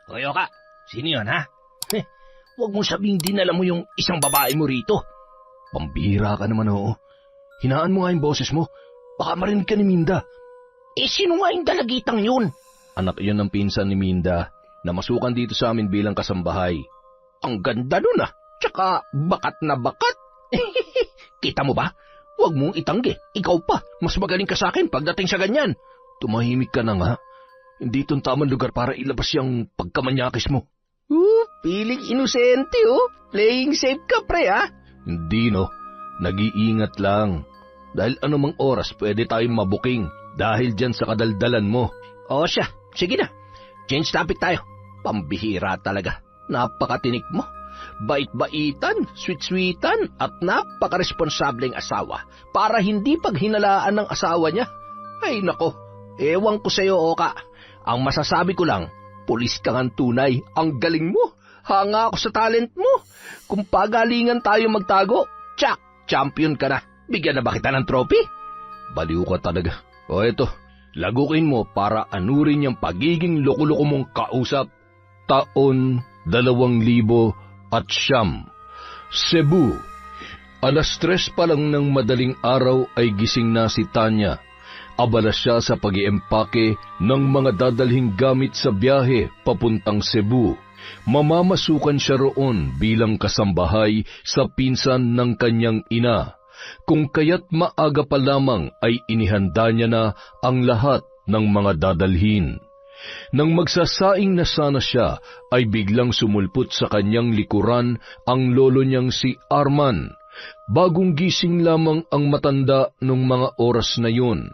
Hoy, Oka, sino yun, ha? Huwag mong sabing dinala mo yung isang babae mo rito. Pambihira ka naman, oo. Hinaan mo nga yung boses mo. Baka marinig ka ni Minda. Sino nga yung dalagitang yun? Anak yun ng pinsan ni Minda na masukan dito sa amin bilang kasambahay. Ang ganda nun, Tsaka bakat na bakat. Kita mo ba? Huwag mong itanggi. Ikaw pa, mas magaling ka sa akin pagdating sa ganyan. Tumahimik ka na nga. Hindi itong tamang lugar para ilabas yung pagkamanyakis mo. Piling inosente, Playing safe ka, pre, Hindi, no. Nag-iingat lang. Dahil anumang oras pwede tayong mabuking dahil dyan sa kadaldalan mo. O siya, sige na. Change topic tayo. Pambihira talaga. Napakatinik mo. Bait-baitan, sweet-sweetan, at napaka-responsableng asawa para hindi paghinalaan ng asawa niya. Ay nako, ewan ko sa'yo, Oka. Ang masasabi ko lang, pulis ka ngang tunay. Ang galing mo. Hanga ako sa talent mo. Kung pagalingan tayo magtago, tsak, champion ka na. Bigyan na ba kita ng trophy? Baliw ka talaga. O eto, lagukin mo para anurin yung pagiging loko-loko mong kausap. Taon 2009, Cebu. Alas 3 pa lang ng madaling araw ay gising na si Tanya. Abala siya sa pag-iempake ng mga dadalhing gamit sa biyahe papuntang Cebu. Mamamasukan siya roon bilang kasambahay sa pinsan ng kanyang ina. Kung kaya't maaga pa lamang ay inihanda niya na ang lahat ng mga dadalhin. Nang magsasaing na sana siya, ay biglang sumulpot sa kanyang likuran ang lolo niyang si Arman. Bagong gising lamang ang matanda nung mga oras na yun.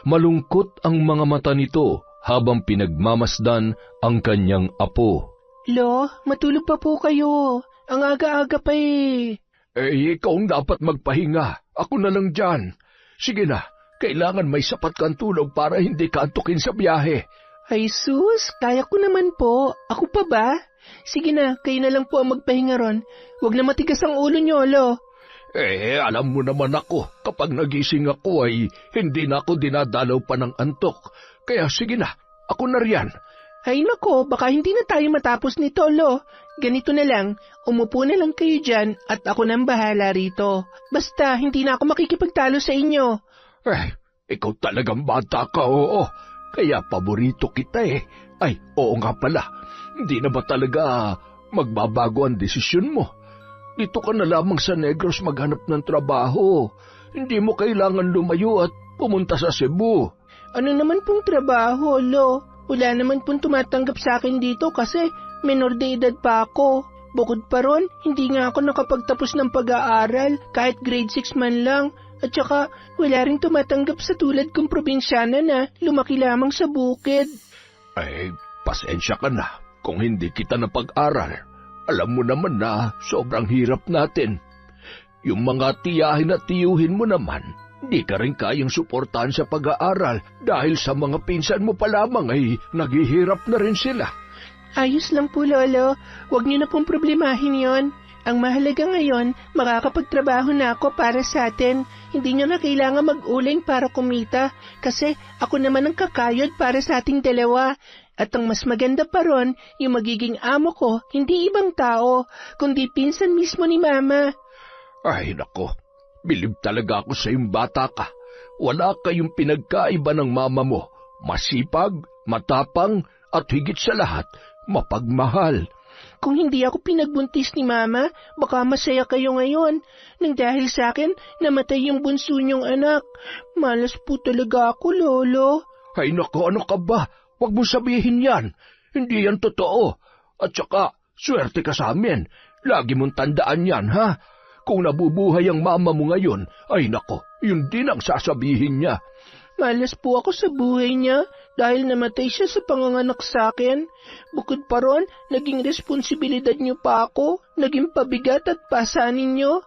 Malungkot ang mga mata nito habang pinagmamasdan ang kanyang apo. Lo, matulog pa po kayo. Ang aga-aga pa Ikaw ang dapat magpahinga. Ako na lang dyan. Sige na, kailangan may sapat kang tulog para hindi ka antukin sa biyahe. Ay sus, kaya ko naman po. Ako pa ba? Sige na, kayo na lang po ang magpahinga ron. Huwag na matigas ang ulo niyo, Lo. Alam mo naman ako, kapag nagising ako ay hindi na ako dinadalaw pa ng antok. Kaya sige na, ako na riyan. Ay nako, baka hindi na tayo matapos nito, Lo. Ganito na lang, umupo na lang kayo dyan at ako nang bahala rito. Basta, hindi na ako makikipagtalo sa inyo. Ikaw talagang bata ka, oo. Kaya paborito kita Ay, oo nga pala. Hindi na ba talaga magbabago ang desisyon mo? Dito ka na lamang sa Negros maghanap ng trabaho. Hindi mo kailangan lumayo at pumunta sa Cebu. Ano naman pong trabaho, Lo? Wala naman pong tumatanggap sa akin dito kasi menor de edad pa ako. Bukod pa ron, hindi nga ako nakapagtapos ng pag-aaral kahit grade 6 man lang. At saka, wala rin tumatanggap sa tulad kong probinsyana na lumaki lamang sa bukid. Ay, pasensya ka na kung hindi kita napag-aral. Alam mo naman na sobrang hirap natin. Yung mga tiyahin at tiyuhin mo naman, di ka rin kayang suportahan sa pag-aaral dahil sa mga pinsan mo pa lamang ay naghihirap na rin sila. Ayos lang po, Lolo. Huwag niyo na pong problemahin yon. Ang mahalaga ngayon, makakapagtrabaho na ako para sa atin. Hindi niyo na kailangan mag-uling para kumita kasi ako naman ang kakayod para sa ating dalawa. At ang mas maganda pa ron, yung magiging amo ko, hindi ibang tao, kundi pinsan mismo ni Mama. Ay nako, bilib talaga ako sa iyong bata ka. Wala kayong pinagkaiba ng mama mo. Masipag, matapang, at higit sa lahat, mapagmahal. Kung hindi ako pinagbuntis ni Mama, baka masaya kayo ngayon. Nang dahil sa akin, namatay yung bunso niyong anak. Malas po talaga ako, Lolo. Ay nako, ano ka ba? Huwag mo sabihin yan. Hindi yan totoo. At saka, swerte ka sa amin. Lagi mong tandaan yan, ha? Kung nabubuhay ang mama mo ngayon, ay nako, yun din ang sasabihin niya. Malas po ako sa buhay niya dahil namatay siya sa panganganak sa akin. Bukod pa ron, naging responsibilidad niyo pa ako, naging pabigat at pasanin niyo.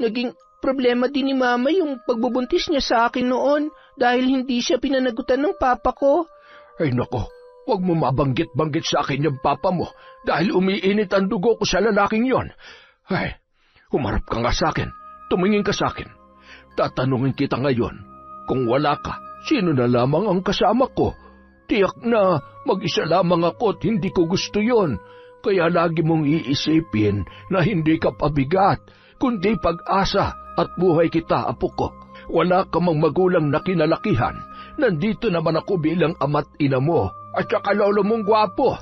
Naging problema din ni Mama yung pagbubuntis niya sa akin noon dahil hindi siya pinanagutan ng papa ko. Ay nako, huwag mo mabanggit-banggit sa akin yung papa mo dahil umiinit ang dugo ko sa lalaking yon. Ay, humarap ka nga sa akin, tumingin ka sa akin. Tatanungin kita ngayon, kung wala ka, sino na lamang ang kasama ko? Tiyak na mag-isa lamang ako at hindi ko gusto yon. Kaya lagi mong iisipin na hindi ka pabigat, kundi pag-asa at buhay kita, apo ko. Wala ka mang magulang na kinalakihan. Nandito naman ako bilang ama't ina mo at saka lolo mong gwapo.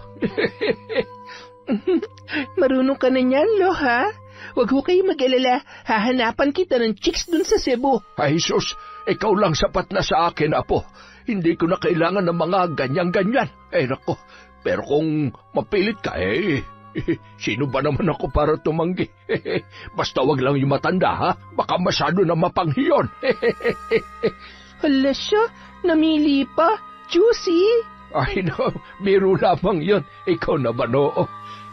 Marunong ka na niyan, Lo, ha? Huwag ho kayo mag-alala. Hahanapan kita ng chicks dun sa Cebu. Ay, sus, ikaw lang sapat na sa akin, apo. Hindi ko na kailangan ng mga ganyan-ganyan. Nako, pero kung mapilit ka, sino ba naman ako para tumanggi? Basta wag lang yung matanda, ha? Baka masyado na mapanghiyon. Hala siya, namili pa. Juicy. Ay, no, biro lamang yun. Ikaw naman, oo.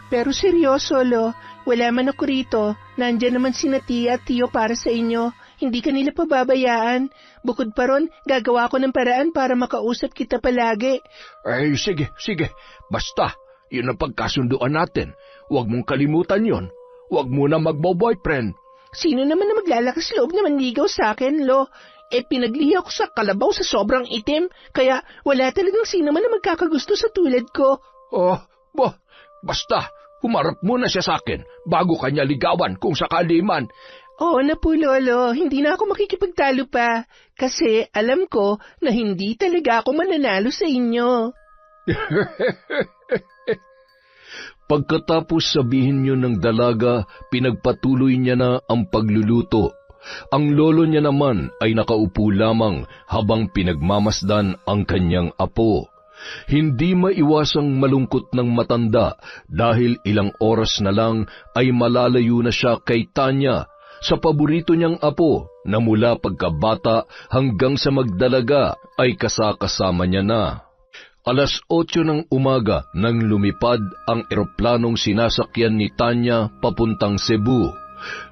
Pero seryoso, Lo. Wala man ako rito. Nandyan naman si Tia at Tio para sa inyo. Hindi ka nila pababayaan. Bukod pa ron, gagawa ko ng paraan para makausap kita palagi. Ay, sige. Basta, yun ang pagkasunduan natin. Huwag mong kalimutan yon. Huwag mo na magbo-boyfriend. Sino naman na maglalakas loob na manligaw sa akin, Lo? Pinagliha ko sa kalabaw sa sobrang itim, kaya wala talagang sino man na magkakagusto sa tulad ko. Basta, humarap muna siya sa akin bago kanya ligawan kung sakali man. Oo na po, Lolo. Hindi na ako makikipagtalo pa. Kasi alam ko na hindi talaga ako mananalo sa inyo. Pagkatapos sabihin niyo ng dalaga, pinagpatuloy niya na ang pagluluto. Ang lolo niya naman ay nakaupo lamang habang pinagmamasdan ang kanyang apo. Hindi maiwasang malungkot ng matanda dahil ilang oras na lang ay malalayo na siya kay Tanya, sa paborito niyang apo na mula pagkabata hanggang sa magdalaga ay kasakasama niya na. 8:00 ng umaga nang lumipad ang eroplanong sinasakyan ni Tanya papuntang Cebu.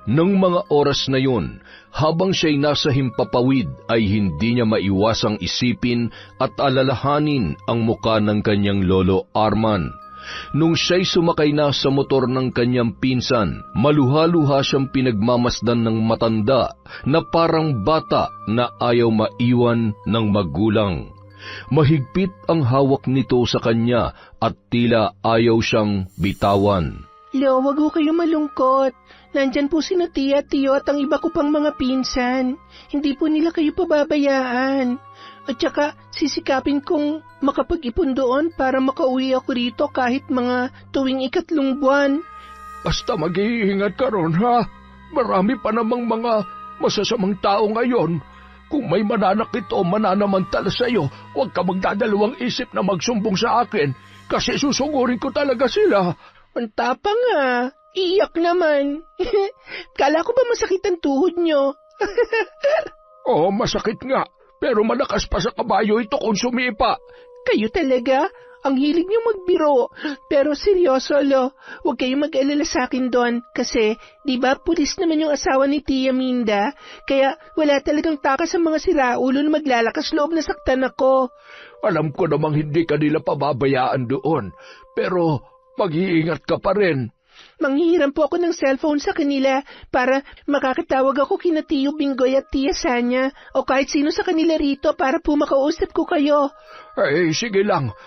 Nang mga oras na yun, habang siya'y nasa himpapawid ay hindi niya maiwasang isipin at alalahanin ang muka ng kanyang lolo Arman. Nung siya'y sumakay na sa motor ng kanyang pinsan, maluha-luha siyang pinagmamasdan ng matanda na parang bata na ayaw maiwan ng magulang. Mahigpit ang hawak nito sa kanya at tila ayaw siyang bitawan. Lo, wag ho kayo malungkot. Nandyan po si Tia, Tio at ang iba ko pang mga pinsan. Hindi po nila kayo pababayaan. At saka sisikapin kong makapag-ipon doon para makauwi ako rito kahit mga tuwing 3 buwan. Basta mag-iingat ka ron, ha? Marami pa namang mga masasamang tao ngayon. Kung may mananakit o mananamantala sa'yo, huwag ka magdadalawang isip na magsumbong sa akin kasi susugurin ko talaga sila. Ang tapang nga. Iyak naman. Kala ko ba masakit ang tuhod nyo? Oo, masakit nga. Pero malakas pa sa kabayo ito kung sumipa. Kayo talaga? Ang hilig niyo magbiro. Pero seryoso, Lo. Huwag kayong mag-alala sa akin doon. Kasi, di ba, pulis naman yung asawa ni Tia Minda? Kaya wala talagang takas sa mga siraulo na maglalakas loob na saktan ako. Alam ko namang hindi ka nila pababayaan doon. Pero mag-iingat ka pa rin. Manghihiram po ako ng cellphone sa kanila para makakatawag ako kina Tio Bingoy at Tia Sanya o kahit sino sa kanila rito para po makausap ko kayo. Ay, sige lang.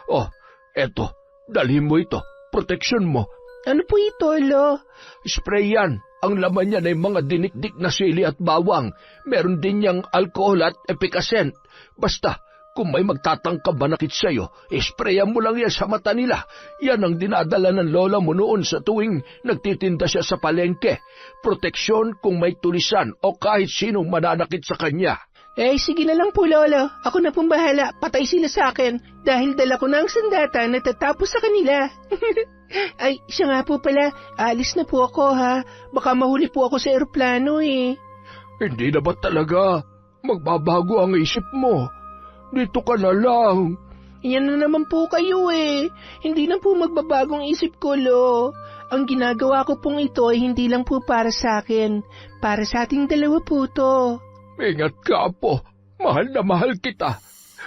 Eto, dalhin mo ito. Proteksyon mo. Ano po ito, Lo? Spray yan. Ang laman niyan ay mga dinikdik na sili at bawang. Meron din niyang alcohol at efficacent. Basta, kung may magtatangkab manakit sa'yo, sprayan mo lang yan sa mata nila. Yan ang dinadala ng lola mo noon sa tuwing nagtitinda siya sa palengke. Proteksyon kung may tulisan o kahit sinong mananakit sa kanya. Sige na lang po, Lolo. Ako na pong bahala. Patay sila sa akin dahil dala ko na ang sandata na tatapos sa kanila. Ay, siya nga po pala. Alis na po ako, ha? Baka mahuli po ako sa eroplano, eh. Hindi na ba talaga magbabago ang isip mo? Dito ka na lang. Yan na naman po kayo eh. Hindi na po magbabagong isip ko, Lo. Ang ginagawa ko pong ito ay hindi lang po para sa akin. Para sa ating dalawa po to. Ingat ka po. Mahal na mahal kita.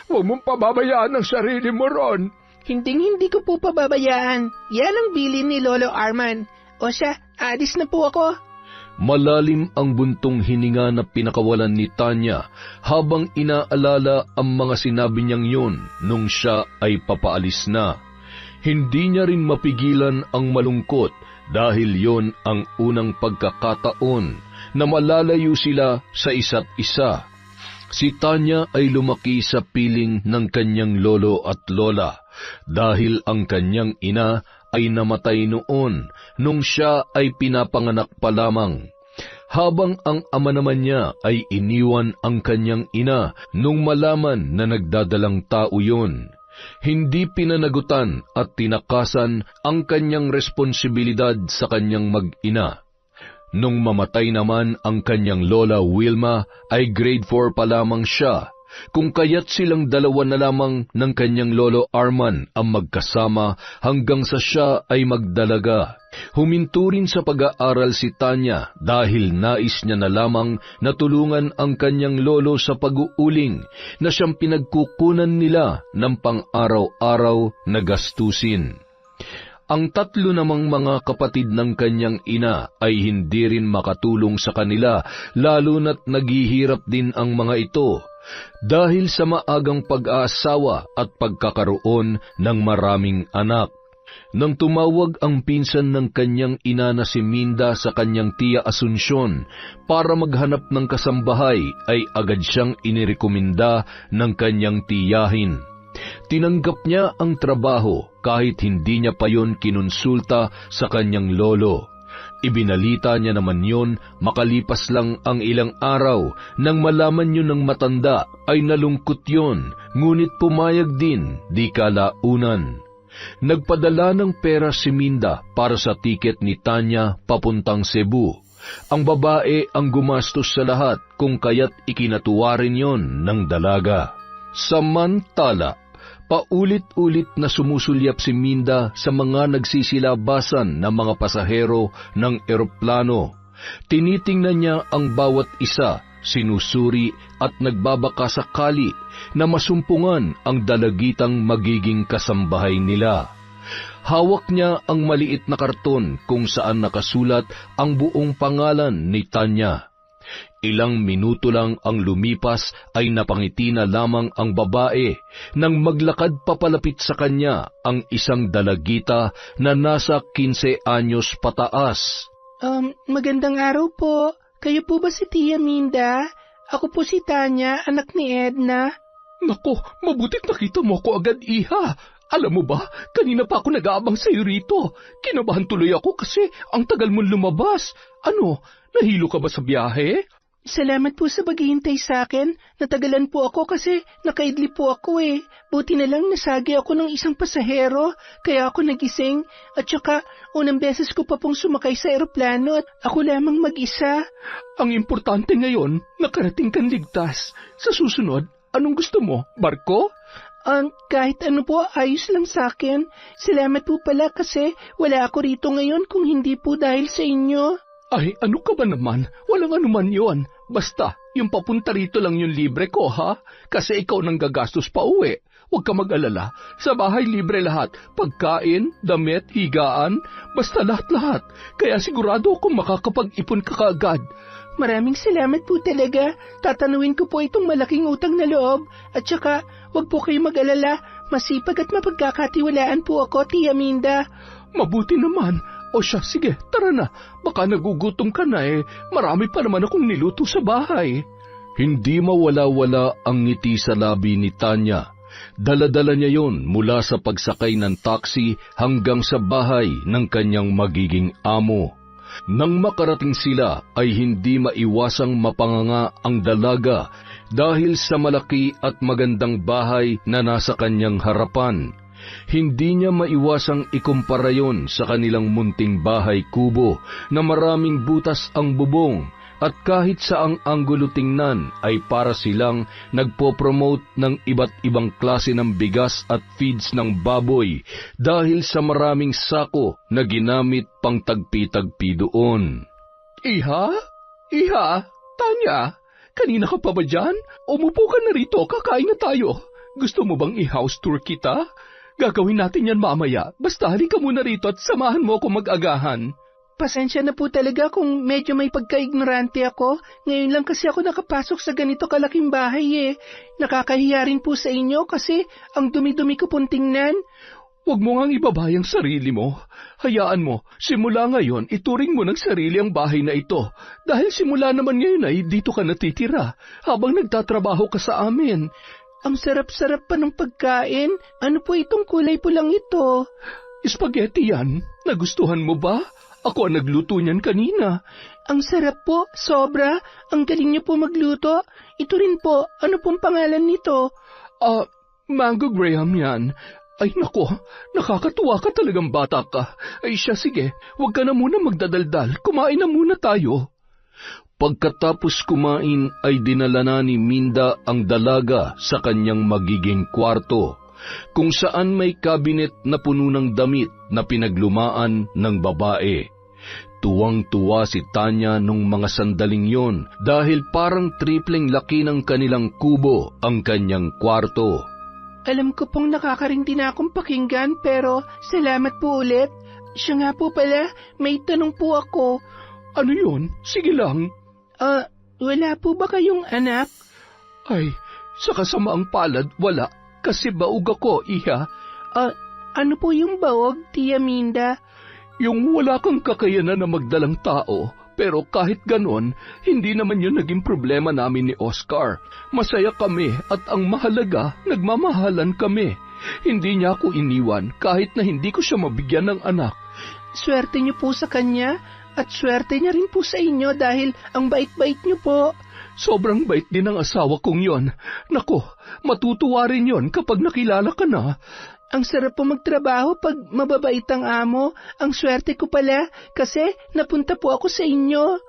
Huwag mong pababayaan ang sarili mo ron. Hindi ko po pababayaan. Yan ang bilin ni Lolo Arman. O siya, alis na po ako. Malalim ang buntong hininga na pinakawalan ni Tanya habang inaalala ang mga sinabi niyang yun nung siya ay papaalis na. Hindi niya rin mapigilan ang malungkot dahil yon ang unang pagkakataon na malalayo sila sa isa't isa. Si Tanya ay lumaki sa piling ng kanyang lolo at lola dahil ang kanyang ina ay namatay noon nung siya ay pinapanganak pa lamang. Habang ang ama naman niya ay iniwan ang kanyang ina nung malaman na nagdadalang tao yun. Hindi pinanagutan at tinakasan ang kanyang responsibilidad sa kanyang mag-ina. Nung mamatay naman ang kanyang lola Wilma ay grade 4 pa lamang siya, kung kaya't silang dalawa na lamang ng kanyang lolo Arman ang magkasama hanggang sa siya ay magdalaga. Huminto rin sa pag-aaral si Tanya dahil nais niya na lamang na tulungan ang kanyang lolo sa pag-uuling na siyang pinagkukunan nila ng pang-araw-araw na gastusin. Ang tatlo namang mga kapatid ng kanyang ina ay hindi rin makatulong sa kanila lalo na't naghihirap din ang mga ito dahil sa maagang pag-aasawa at pagkakaroon ng maraming anak. Nang tumawag ang pinsan ng kanyang ina na si Minda sa kanyang tiya Asunsyon para maghanap ng kasambahay ay agad siyang inirekomenda ng kanyang tiyahin. Tinanggap niya ang trabaho kahit hindi niya pa yon kinonsulta sa kanyang lolo. Ibinalita niya naman yon makalipas lang ang ilang araw nang malaman yun ng matanda ay nalungkot yon, ngunit pumayag din di kalaunan. Nagpadala ng pera si Minda para sa tiket ni Tanya papuntang Cebu. Ang babae ang gumastos sa lahat kung kaya't ikinatuwa rin yon ng dalaga. Samantala, paulit-ulit na sumusulyap si Minda sa mga nagsisilabasan na mga pasahero ng eroplano. Tinitingnan niya ang bawat isa, sinusuri at nagbabaka sakali na masumpungan ang dalagitang magiging kasambahay nila. Hawak niya ang maliit na karton kung saan nakasulat ang buong pangalan ni Tanya. Ilang minuto lang ang lumipas ay napangiti na lamang ang babae nang maglakad papalapit sa kanya ang isang dalagita na nasa 15 anyos pataas. Magandang araw po. Kayo po ba si Tia Minda? Ako po si Tanya, anak ni Edna. Nako, mabutit nakita mo ako agad, iha. Alam mo ba, kanina pa ako nag-aabang sa'yo rito. Kinabahan tuloy ako kasi ang tagal mong lumabas. Ano, nahilo ka ba sa biyahe? Salamat po sa paghihintay sa akin. Natagalan po ako kasi nakaidli po ako eh. Buti na lang nasagi ako ng isang pasahero, kaya ako nagising. At saka, unang beses ko pa pong sumakay sa eroplano at ako lamang mag-isa. Ang importante ngayon, nakarating kang ligtas. Sa susunod, anong gusto mo? Barko? Kahit ano po, ayos lang sa akin. Salamat po pala kasi wala ako rito ngayon kung hindi po dahil sa inyo. Ay, ano ka ba naman? Walang anuman yon. Basta, yung papunta rito lang yung libre ko, ha? Kasi ikaw nang gagastos pa uwi. Huwag ka mag-alala. Sa bahay libre lahat. Pagkain, damit, higaan, basta lahat-lahat. Kaya sigurado akong makakapag-ipon ka kaagad. Maraming salamat po talaga. Tatanuin ko po itong malaking utang na loob. At saka, huwag po kayo mag-alala. Masipag at mapagkakatiwalaan po ako, Tia Minda. Mabuti naman. O siya, sige, tara na. Baka nagugutom ka na eh. Marami pa naman akong niluto sa bahay. Hindi mawala-wala ang ngiti sa labi ni Tanya. Dala-dala niya yon mula sa pagsakay ng taxi hanggang sa bahay ng kanyang magiging amo. Nang makarating sila ay hindi maiwasang mapanganga ang dalaga dahil sa malaki at magandang bahay na nasa kanyang harapan. Hindi niya maiwasang ikumpara yon sa kanilang munting bahay kubo na maraming butas ang bubong at kahit saang anggulo tingnan ay para silang nagpo-promote ng iba't ibang klase ng bigas at feeds ng baboy dahil sa maraming sako na ginamit pang tagpi-tagpi doon. Iha? Iha? Tanya? Kanina ka pa ba dyan? Umupo ka na rito, kakain na tayo. Gusto mo bang i-house tour kita? Gagawin natin yan mamaya. Basta halika muna rito at samahan mo ako mag-agahan. Pasensya na po talaga kung medyo may pagka-ignorante ako. Ngayon lang kasi ako nakapasok sa ganito kalaking bahay eh. Nakakahiya rin po sa inyo kasi ang dumi-dumi ko pong tingnan. Huwag mo ngang ibabayang sarili mo. Hayaan mo, simula ngayon, ituring mo ng sarili ang bahay na ito. Dahil simula naman ngayon ay dito ka natitira, habang nagtatrabaho ka sa amin. Ang sarap-sarap pa ng pagkain. Ano po itong kulay pulang ito? Spaghetti yan. Nagustuhan mo ba? Ako ang nagluto niyan kanina. Ang sarap po, sobra. Ang galing niyo po magluto. Ito rin po, ano pong pangalan nito? Mango Graham yan. Ay nako, nakakatuwa ka talagang bata ka. Ay siya, sige, huwag ka na muna magdadaldal. Kumain na muna tayo. Pagkatapos kumain ay dinala na ni Minda ang dalaga sa kanyang magiging kwarto, kung saan may kabinet na puno ng damit na pinaglumaan ng babae. Tuwang-tuwa si Tanya nung mga sandaling yon dahil parang tripleng laki ng kanilang kubo ang kanyang kwarto. Alam ko pong nakakarindi na akong pakinggan pero salamat po ulit. Siya nga po pala, may tanong po ako. Ano yun? Sige lang. Wala po ba kayong anak? Ay, sa kasamaang palad, wala. Kasi baog ako, iha. Ano po yung baog, Tia Minda? Yung wala kang kakayanan na magdalang tao, pero kahit ganon, hindi naman yun naging problema namin ni Oscar. Masaya kami at ang mahalaga, nagmamahalan kami. Hindi niya ako iniwan kahit na hindi ko siya mabigyan ng anak. Swerte niyo po sa kanya at swerte niya rin po sa inyo dahil ang bait-bait niyo po. Sobrang bait din ang asawa kong yon. Nako, matutuwa rin yon kapag nakilala ka na. Ang sarap po magtrabaho pag mababait ang amo. Ang swerte ko pala kasi napunta po ako sa inyo.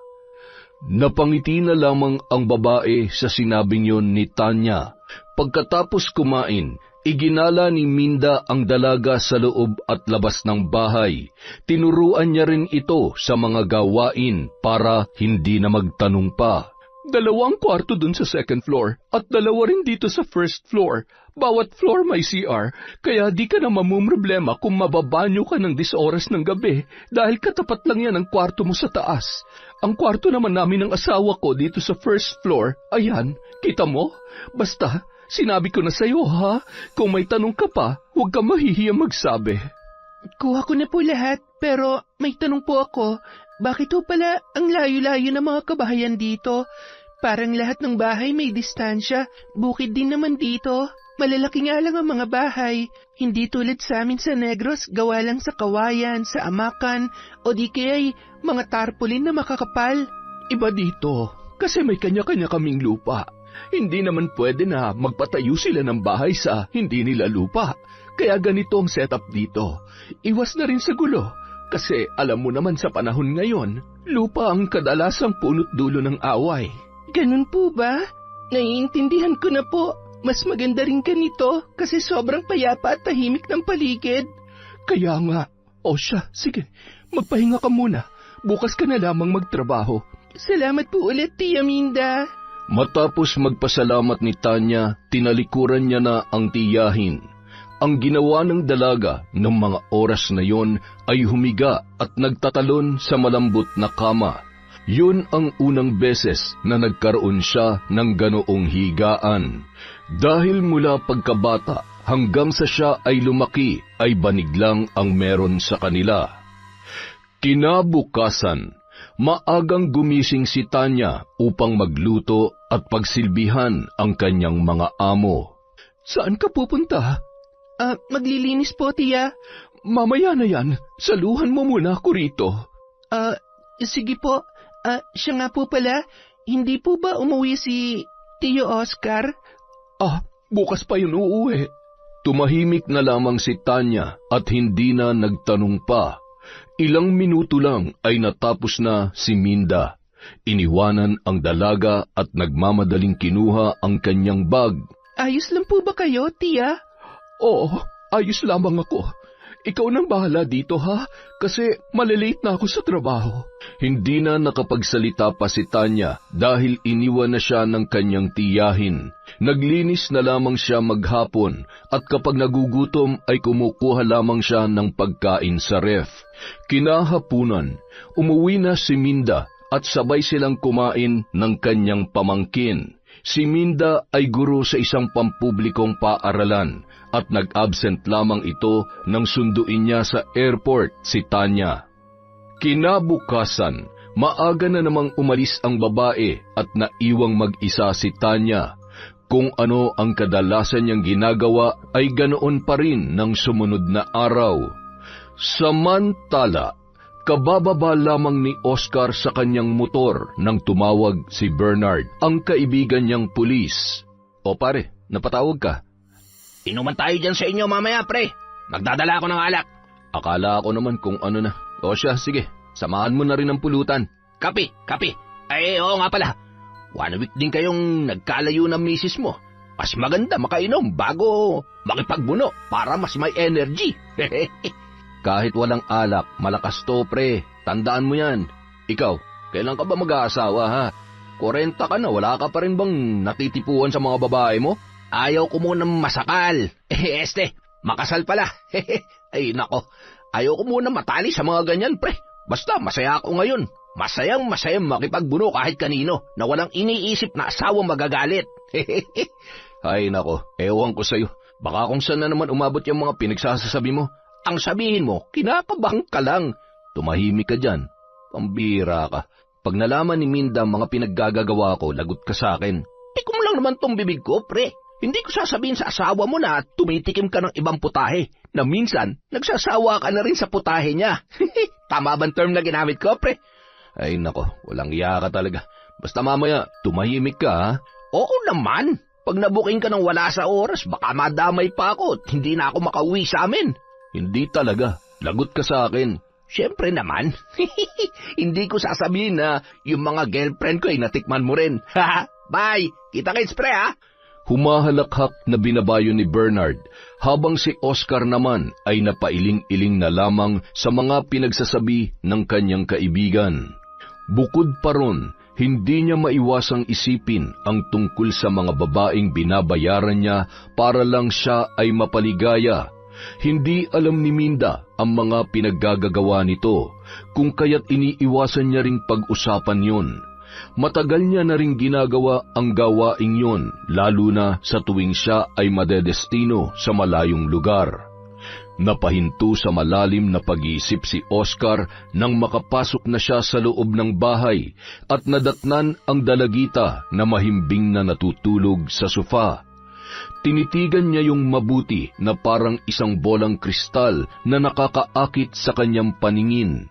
Napangiti na lamang ang babae sa sinabing yun ni Tanya. Pagkatapos kumain, iginala ni Minda ang dalaga sa loob at labas ng bahay. Tinuruan niya rin ito sa mga gawain para hindi na magtanong pa. 2 kwarto dun sa second floor at 2 rin dito sa first floor. Bawat floor may CR, kaya di ka na mamumroblema kung mababanyo ka ng 10 oras ng gabi dahil katapat lang yan ang kwarto mo sa taas. Ang kwarto naman namin ng asawa ko dito sa first floor, ayan, kita mo? Basta, sinabi ko na sa'yo ha, kung may tanong ka pa, huwag ka mahihiyang magsabi. Kuha ko na po lahat, pero may tanong po ako. Bakit po pala ang layo-layo ng mga kabahayan dito? Parang lahat ng bahay may distansya. Bukid din naman dito. Malalaki nga lang ang mga bahay. Hindi tulad sa amin sa Negros, gawa lang sa kawayan, sa amakan, o di kaya'y mga tarpaulin na makakapal. Iba dito, kasi may kanya-kanya kaming lupa. Hindi naman pwede na magpatayo sila ng bahay sa hindi nila lupa. Kaya ganito ang setup dito. Iwas na rin sa gulo. Kasi alam mo naman sa panahon ngayon, lupa ang kadalasang punot dulo ng away. Ganun po ba? Naiintindihan ko na po. Mas maganda rin ganito kasi sobrang payapa at tahimik ng paligid. Kaya nga. O siya, sige, magpahinga ka muna. Bukas ka na lamang magtrabaho. Salamat po ulit, Tia Minda. Matapos magpasalamat ni Tanya, tinalikuran niya na ang tiyahin. Ang ginawa ng dalaga ng mga oras na yon ay humiga at nagtatalon sa malambot na kama. Yun ang unang beses na nagkaroon siya ng ganoong higaan. Dahil mula pagkabata hanggang sa siya ay lumaki ay banig lang ang meron sa kanila. Kinabukasan, maagang gumising si Tanya upang magluto at pagsilbihan ang kanyang mga amo. Saan ka pupunta? Maglilinis po, Tia. Mamaya na yan. Saluhan mo muna ako rito. Sige po. Siya nga po pala, hindi po ba umuwi si Tio Oscar? Bukas pa yun uuwi. Tumahimik na lamang si Tanya at hindi na nagtanong pa. Ilang minuto lang ay natapos na si Minda. Iniwanan ang dalaga at nagmamadaling kinuha ang kanyang bag. Ayos lang po ba kayo, Tia? Oo, ayos lamang ako. Ikaw nang bahala dito ha, kasi malilate na ako sa trabaho. Hindi na nakapagsalita pa si Tanya dahil iniwan na siya ng kanyang tiyahin. Naglinis na lamang siya maghapon at kapag nagugutom ay kumukuha lamang siya ng pagkain sa ref. Kinahapunan, umuwi na si Minda at sabay silang kumain ng kanyang pamangkin. Si Minda ay guro sa isang pampublikong paaralan at nag-absent lamang ito nang sunduin niya sa airport si Tanya. Kinabukasan, maaga na namang umalis ang babae at naiwang mag-isa si Tanya. Kung ano ang kadalasan niyang ginagawa ay ganoon pa rin ng sumunod na araw. Samantala, kabababa lamang ni Oscar sa kanyang motor nang tumawag si Bernard, ang kaibigan niyang pulis. O pare, napatawag ka? Inuman tayo dyan sa inyo mamaya, pre. Magdadala ako ng alak. Akala ko naman kung ano na. O siya, sige, samahan mo na rin ang pulutan. Kape. Ay, oo nga pala. 1 week din kayong nagkalayo ng misis mo. Mas maganda makainom bago makipagbuno para mas may energy. Kahit walang alak, malakas to, pre. Tandaan mo yan. Ikaw, kailan ka ba mag-aasawa, ha? 40 ka na, wala ka pa rin bang natitipuan sa mga babae mo? Ayaw ko munang masakal. Makasal pala. Ay, nako. Ayaw ko munang matali sa mga ganyan, pre. Basta masaya ako ngayon. Masayang makipagbuno kahit kanino na walang iniisip na asawang magagalit. Ay, nako. Ewan ko sa'yo. Baka kung saan na naman umabot yung mga pinagsasasabi mo. Ang sabihin mo, kinakabang ka lang. Tumahimik ka dyan. Pambira ka. Pag nalaman ni Minda ang mga pinaggagawa ko, lagot ka sa akin. Tikom lang naman tong bibig ko, pre. Hindi ko sasabihin sa asawa mo na tumitikim ka ng ibang putahe, na minsan nagsasawa ka na rin sa putahe niya. Tama bang term na ginamit ko, pre? Ay nako, walang iya ka talaga. Basta mamaya, tumahimik ka, ha? Oo naman. Pag nabuking ka ng wala sa oras, baka madamay pa ako at hindi na ako makauwi sa amin. Hindi talaga. Lagot ka sa akin. Siyempre naman. Hindi ko sasabihin na yung mga girlfriend ko ay natikman mo rin. Bye! Kita-kits, pre, ha? Humahalakhak na binabayo ni Bernard, habang si Oscar naman ay napailing-iling na lamang sa mga pinagsasabi ng kanyang kaibigan. Bukod pa ron, hindi niya maiwasang isipin ang tungkol sa mga babaeng binabayaran niya para lang siya ay mapaligaya. Hindi alam ni Minda ang mga pinaggagawa nito, kung kaya't iniiwasan niya ring pag-usapan yun. Matagal niya na ring ginagawa ang gawaing yun, lalo na sa tuwing siya ay madedestino sa malayong lugar. Napahinto sa malalim na pag-iisip si Oscar nang makapasok na siya sa loob ng bahay at nadatnan ang dalagita na mahimbing na natutulog sa sofa. Tinitigan niya yung mabuti na parang isang bolang kristal na nakakaakit sa kanyang paningin.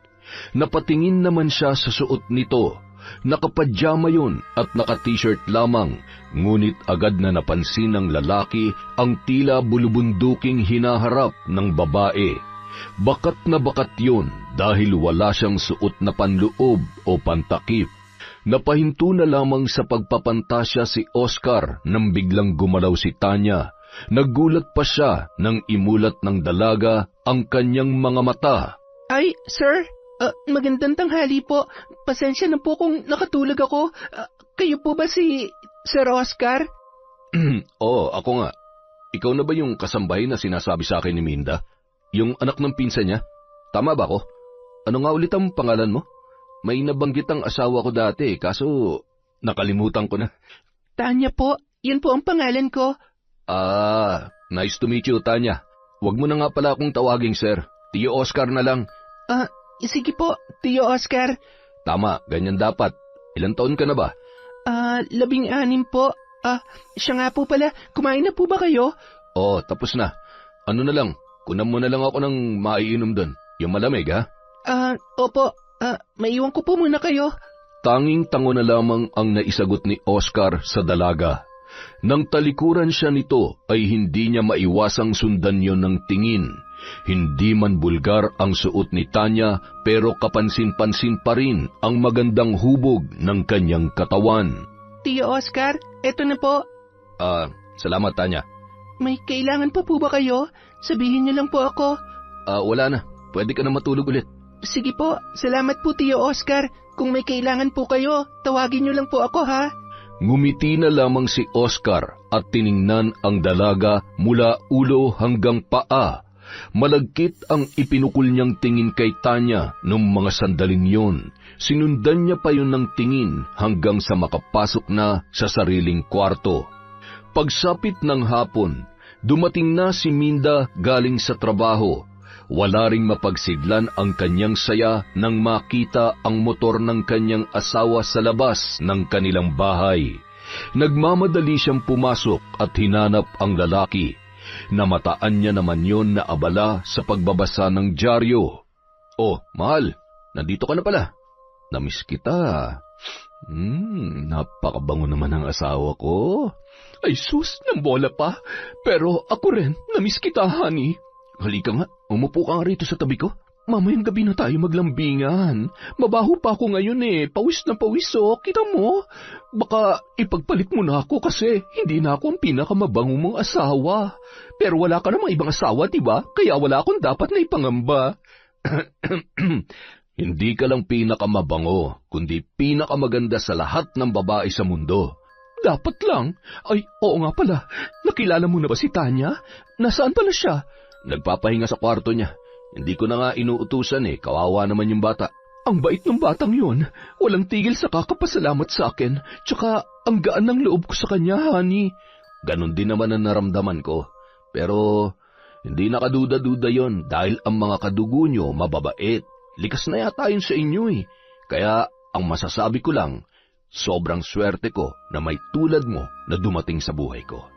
Napatingin naman siya sa suot nito. Nakapadyama yun at naka-t-shirt lamang, ngunit agad na napansin ng lalaki ang tila bulubunduking hinaharap ng babae. Bakat na bakat yun dahil wala siyang suot na panloob o pantakip. Napahinto na lamang sa pagpapantasya si Oscar nang biglang gumalaw si Tanya. Naggulat pa siya nang imulat ng dalaga ang kanyang mga mata. Ay, sir, magandang tanghali po. Pasensya na po kung nakatulog ako. Kayo po ba si Sir Oscar? Oo, ako nga. Ikaw na ba yung kasambahay na sinasabi sa akin ni Minda? Yung anak ng pinsan niya? Tama ba ako? Ano nga ulit ang pangalan mo? May nabanggit ang asawa ko dati, kaso nakalimutan ko na. Tanya po, yun po ang pangalan ko. Nice to meet you, Tanya. Huwag mo na nga pala akong tawaging sir. Tio Oscar na lang. Sige po, Tio Oscar. Tama, ganyan dapat. Ilang taon ka na ba? 16 po. Siya nga po pala, kumain na po ba kayo? Oo, tapos na. Ano na lang, kunan mo na lang ako ng maiinom doon. Yung malamig, ha? Opo. Maiwan ko po muna kayo. Tanging-tango na lamang ang naisagot ni Oscar sa dalaga. Nang talikuran siya nito, ay hindi niya maiwasang sundan yon ng tingin. Hindi man bulgar ang suot ni Tanya, pero kapansin-pansin pa rin ang magandang hubog ng kanyang katawan. Tio Oscar, eto na po. Salamat, Tanya. May kailangan pa po ba kayo? Sabihin niyo lang po ako. Wala na. Pwede ka na matulog ulit. Sige po, salamat po Tio Oscar. Kung may kailangan po kayo, tawagin niyo lang po ako, ha? Ngumiti na lamang si Oscar at tiningnan ang dalaga mula ulo hanggang paa. Malagkit ang ipinukul niyang tingin kay Tanya noong mga sandaling yon. Sinundan niya pa yun ng tingin hanggang sa makapasok na sa sariling kwarto. Pagsapit ng hapon, dumating na si Minda galing sa trabaho. Wala ring mapagsidlan ang kanyang saya nang makita ang motor ng kanyang asawa sa labas ng kanilang bahay. Nagmamadali siyang pumasok at hinanap ang lalaki. Namataan niya naman yon na abala sa pagbabasa ng dyaryo. "Oh, mahal, nandito ka na pala. Namiss kita. Napakabango naman ang asawa ko." Ay sus, ng bola pa. Pero ako rin, namiss kita, honey. Halika nga, umupo ka nga rito sa tabi ko. Mamayang gabi na tayo maglambingan. Mabaho pa ako ngayon pawis na pawis kita mo. Baka ipagpalit mo na ako kasi hindi na ako ang pinakamabango mong asawa. Pero wala ka namang ibang asawa, diba? Kaya wala akong dapat na ipangamba. Hindi ka lang pinakamabango, kundi pinakamaganda sa lahat ng babae sa mundo. Dapat lang. Ay, oo nga pala. Nakilala mo na ba si Tanya? Nasaan pala siya? Nagpapahinga sa kwarto niya. Hindi ko na nga inuutusan kawawa naman yung bata. Ang bait ng batang yun. Walang tigil sa kakapasalamat sa akin. Tsaka ang gaan ng loob ko sa kanya, honey. Ganon din naman ang naramdaman ko. Pero hindi nakaduda-duda yon dahil ang mga kadugo nyo mababait. Likas na yata yun sa inyo Kaya ang masasabi ko lang, sobrang swerte ko na may tulad mo na dumating sa buhay ko.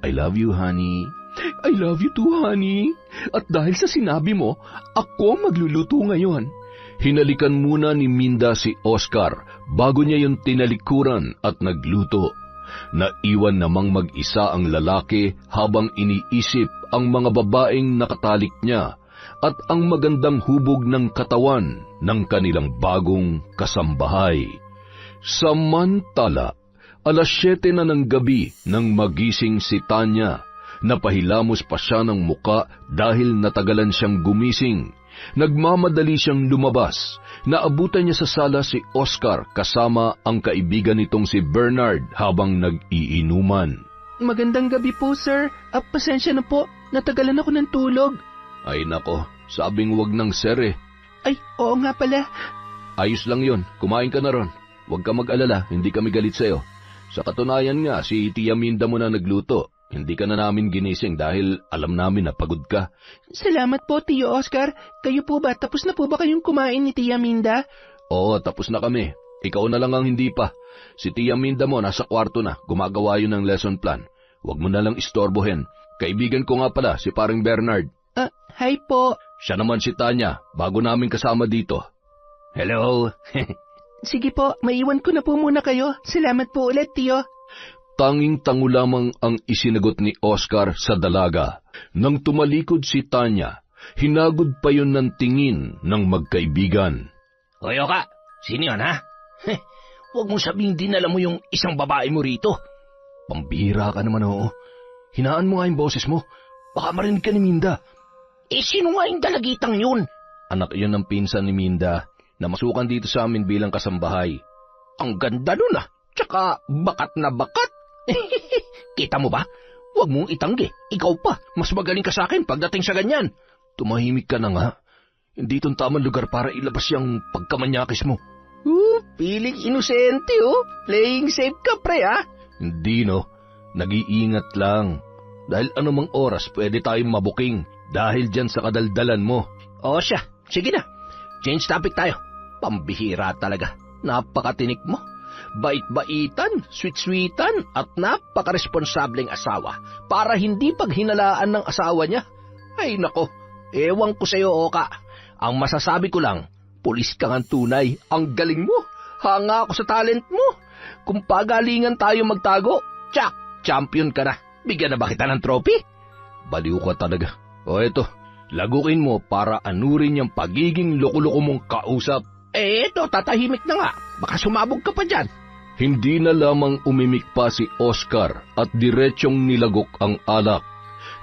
I love you, honey. I love you too, honey. At dahil sa sinabi mo, ako magluluto ngayon. Hinalikan muna ni Minda si Oscar bago niya yung tinalikuran at nagluto. Naiwan namang mag-isa ang lalaki habang iniisip ang mga babaeng nakatalik niya at ang magandang hubog ng katawan ng kanilang bagong kasambahay. Samantala, 7:00 na ng gabi nang magising si Tanya. Napahilamos pa siya ng muka dahil natagalan siyang gumising. Nagmamadali siyang lumabas. Naabutan niya sa sala si Oscar kasama ang kaibigan nitong si Bernard habang nag-iinuman. Magandang gabi po, sir. Pasensya na po. Natagalan ako ng tulog. Ay nako, sabing wag ng sir Ay, oo nga pala. Ayos lang yon, kumain ka na ron. Huwag ka mag-alala, hindi kami galit sa'yo. Sa katunayan nga, si Tia Minda mo na nagluto. Hindi ka na namin ginising dahil alam namin na pagod ka. Salamat po, Tio Oscar. Kayo po ba? Tapos na po ba kayong kumain ni Tia Minda? Oo, tapos na kami. Ikaw na lang ang hindi pa. Si Tia Minda mo nasa kwarto na, gumagawa yun ng lesson plan. Huwag mo na lang istorbohin. Kaibigan ko nga pala, si paring Bernard. Hi po. Siya naman si Tanya, bago namin kasama dito. Hello. Sige po, maiwan ko na po muna kayo. Salamat po ulit, Tio. Tanging-tango lamang ang isinagot ni Oscar sa dalaga. Nang tumalikod si Tanya, hinagod pa yun ng tingin ng magkaibigan. Hoy, Oka, sino yun, ha? Huwag mong sabing dinala mo yung isang babae mo rito. Pambihira ka naman, oo. Hinaan mo nga yung boses mo. Baka marinig ka ni Minda. Sino nga yung dalagitang yun? Anak yun ng pinsan ni Minda na masukan dito sa amin bilang kasambahay. Ang ganda nun, Tsaka bakat na bakat. Kita mo ba? Huwag mong itanggi. Ikaw pa, mas magaling ka sa akin pagdating sa ganyan. Tumahimik ka na nga. Hindi itong tamang lugar para ilabas yung pagkamanyakis mo. Piling inosente, Playing safe ka, pre, Hindi, no. Nag-iingat lang. Dahil anumang oras pwede tayong mabuking dahil dyan sa kadaldalan mo. O siya, sige na. Change topic tayo. Pambihira talaga. Napakatinik mo. Bait-baitan, sweet-sweetan at napaka-responsableng asawa para hindi paghinalaan ng asawa niya. Ay nako, ewan ko sa'yo, Oka. Ang masasabi ko lang, pulis ka ng tunay. Ang galing mo. Hanga ako sa talent mo. Kung pagalingan tayo magtago, champion ka na. Bigyan na ba kita ng trophy? Baliw ka talaga. O eto, lagukin mo para anurin yung pagiging loko-loko mong kausap. Eto, tatahimik na nga. Baka sumabog ka pa dyan. Hindi na lamang umimik pa si Oscar at diretsyong nilagok ang alak.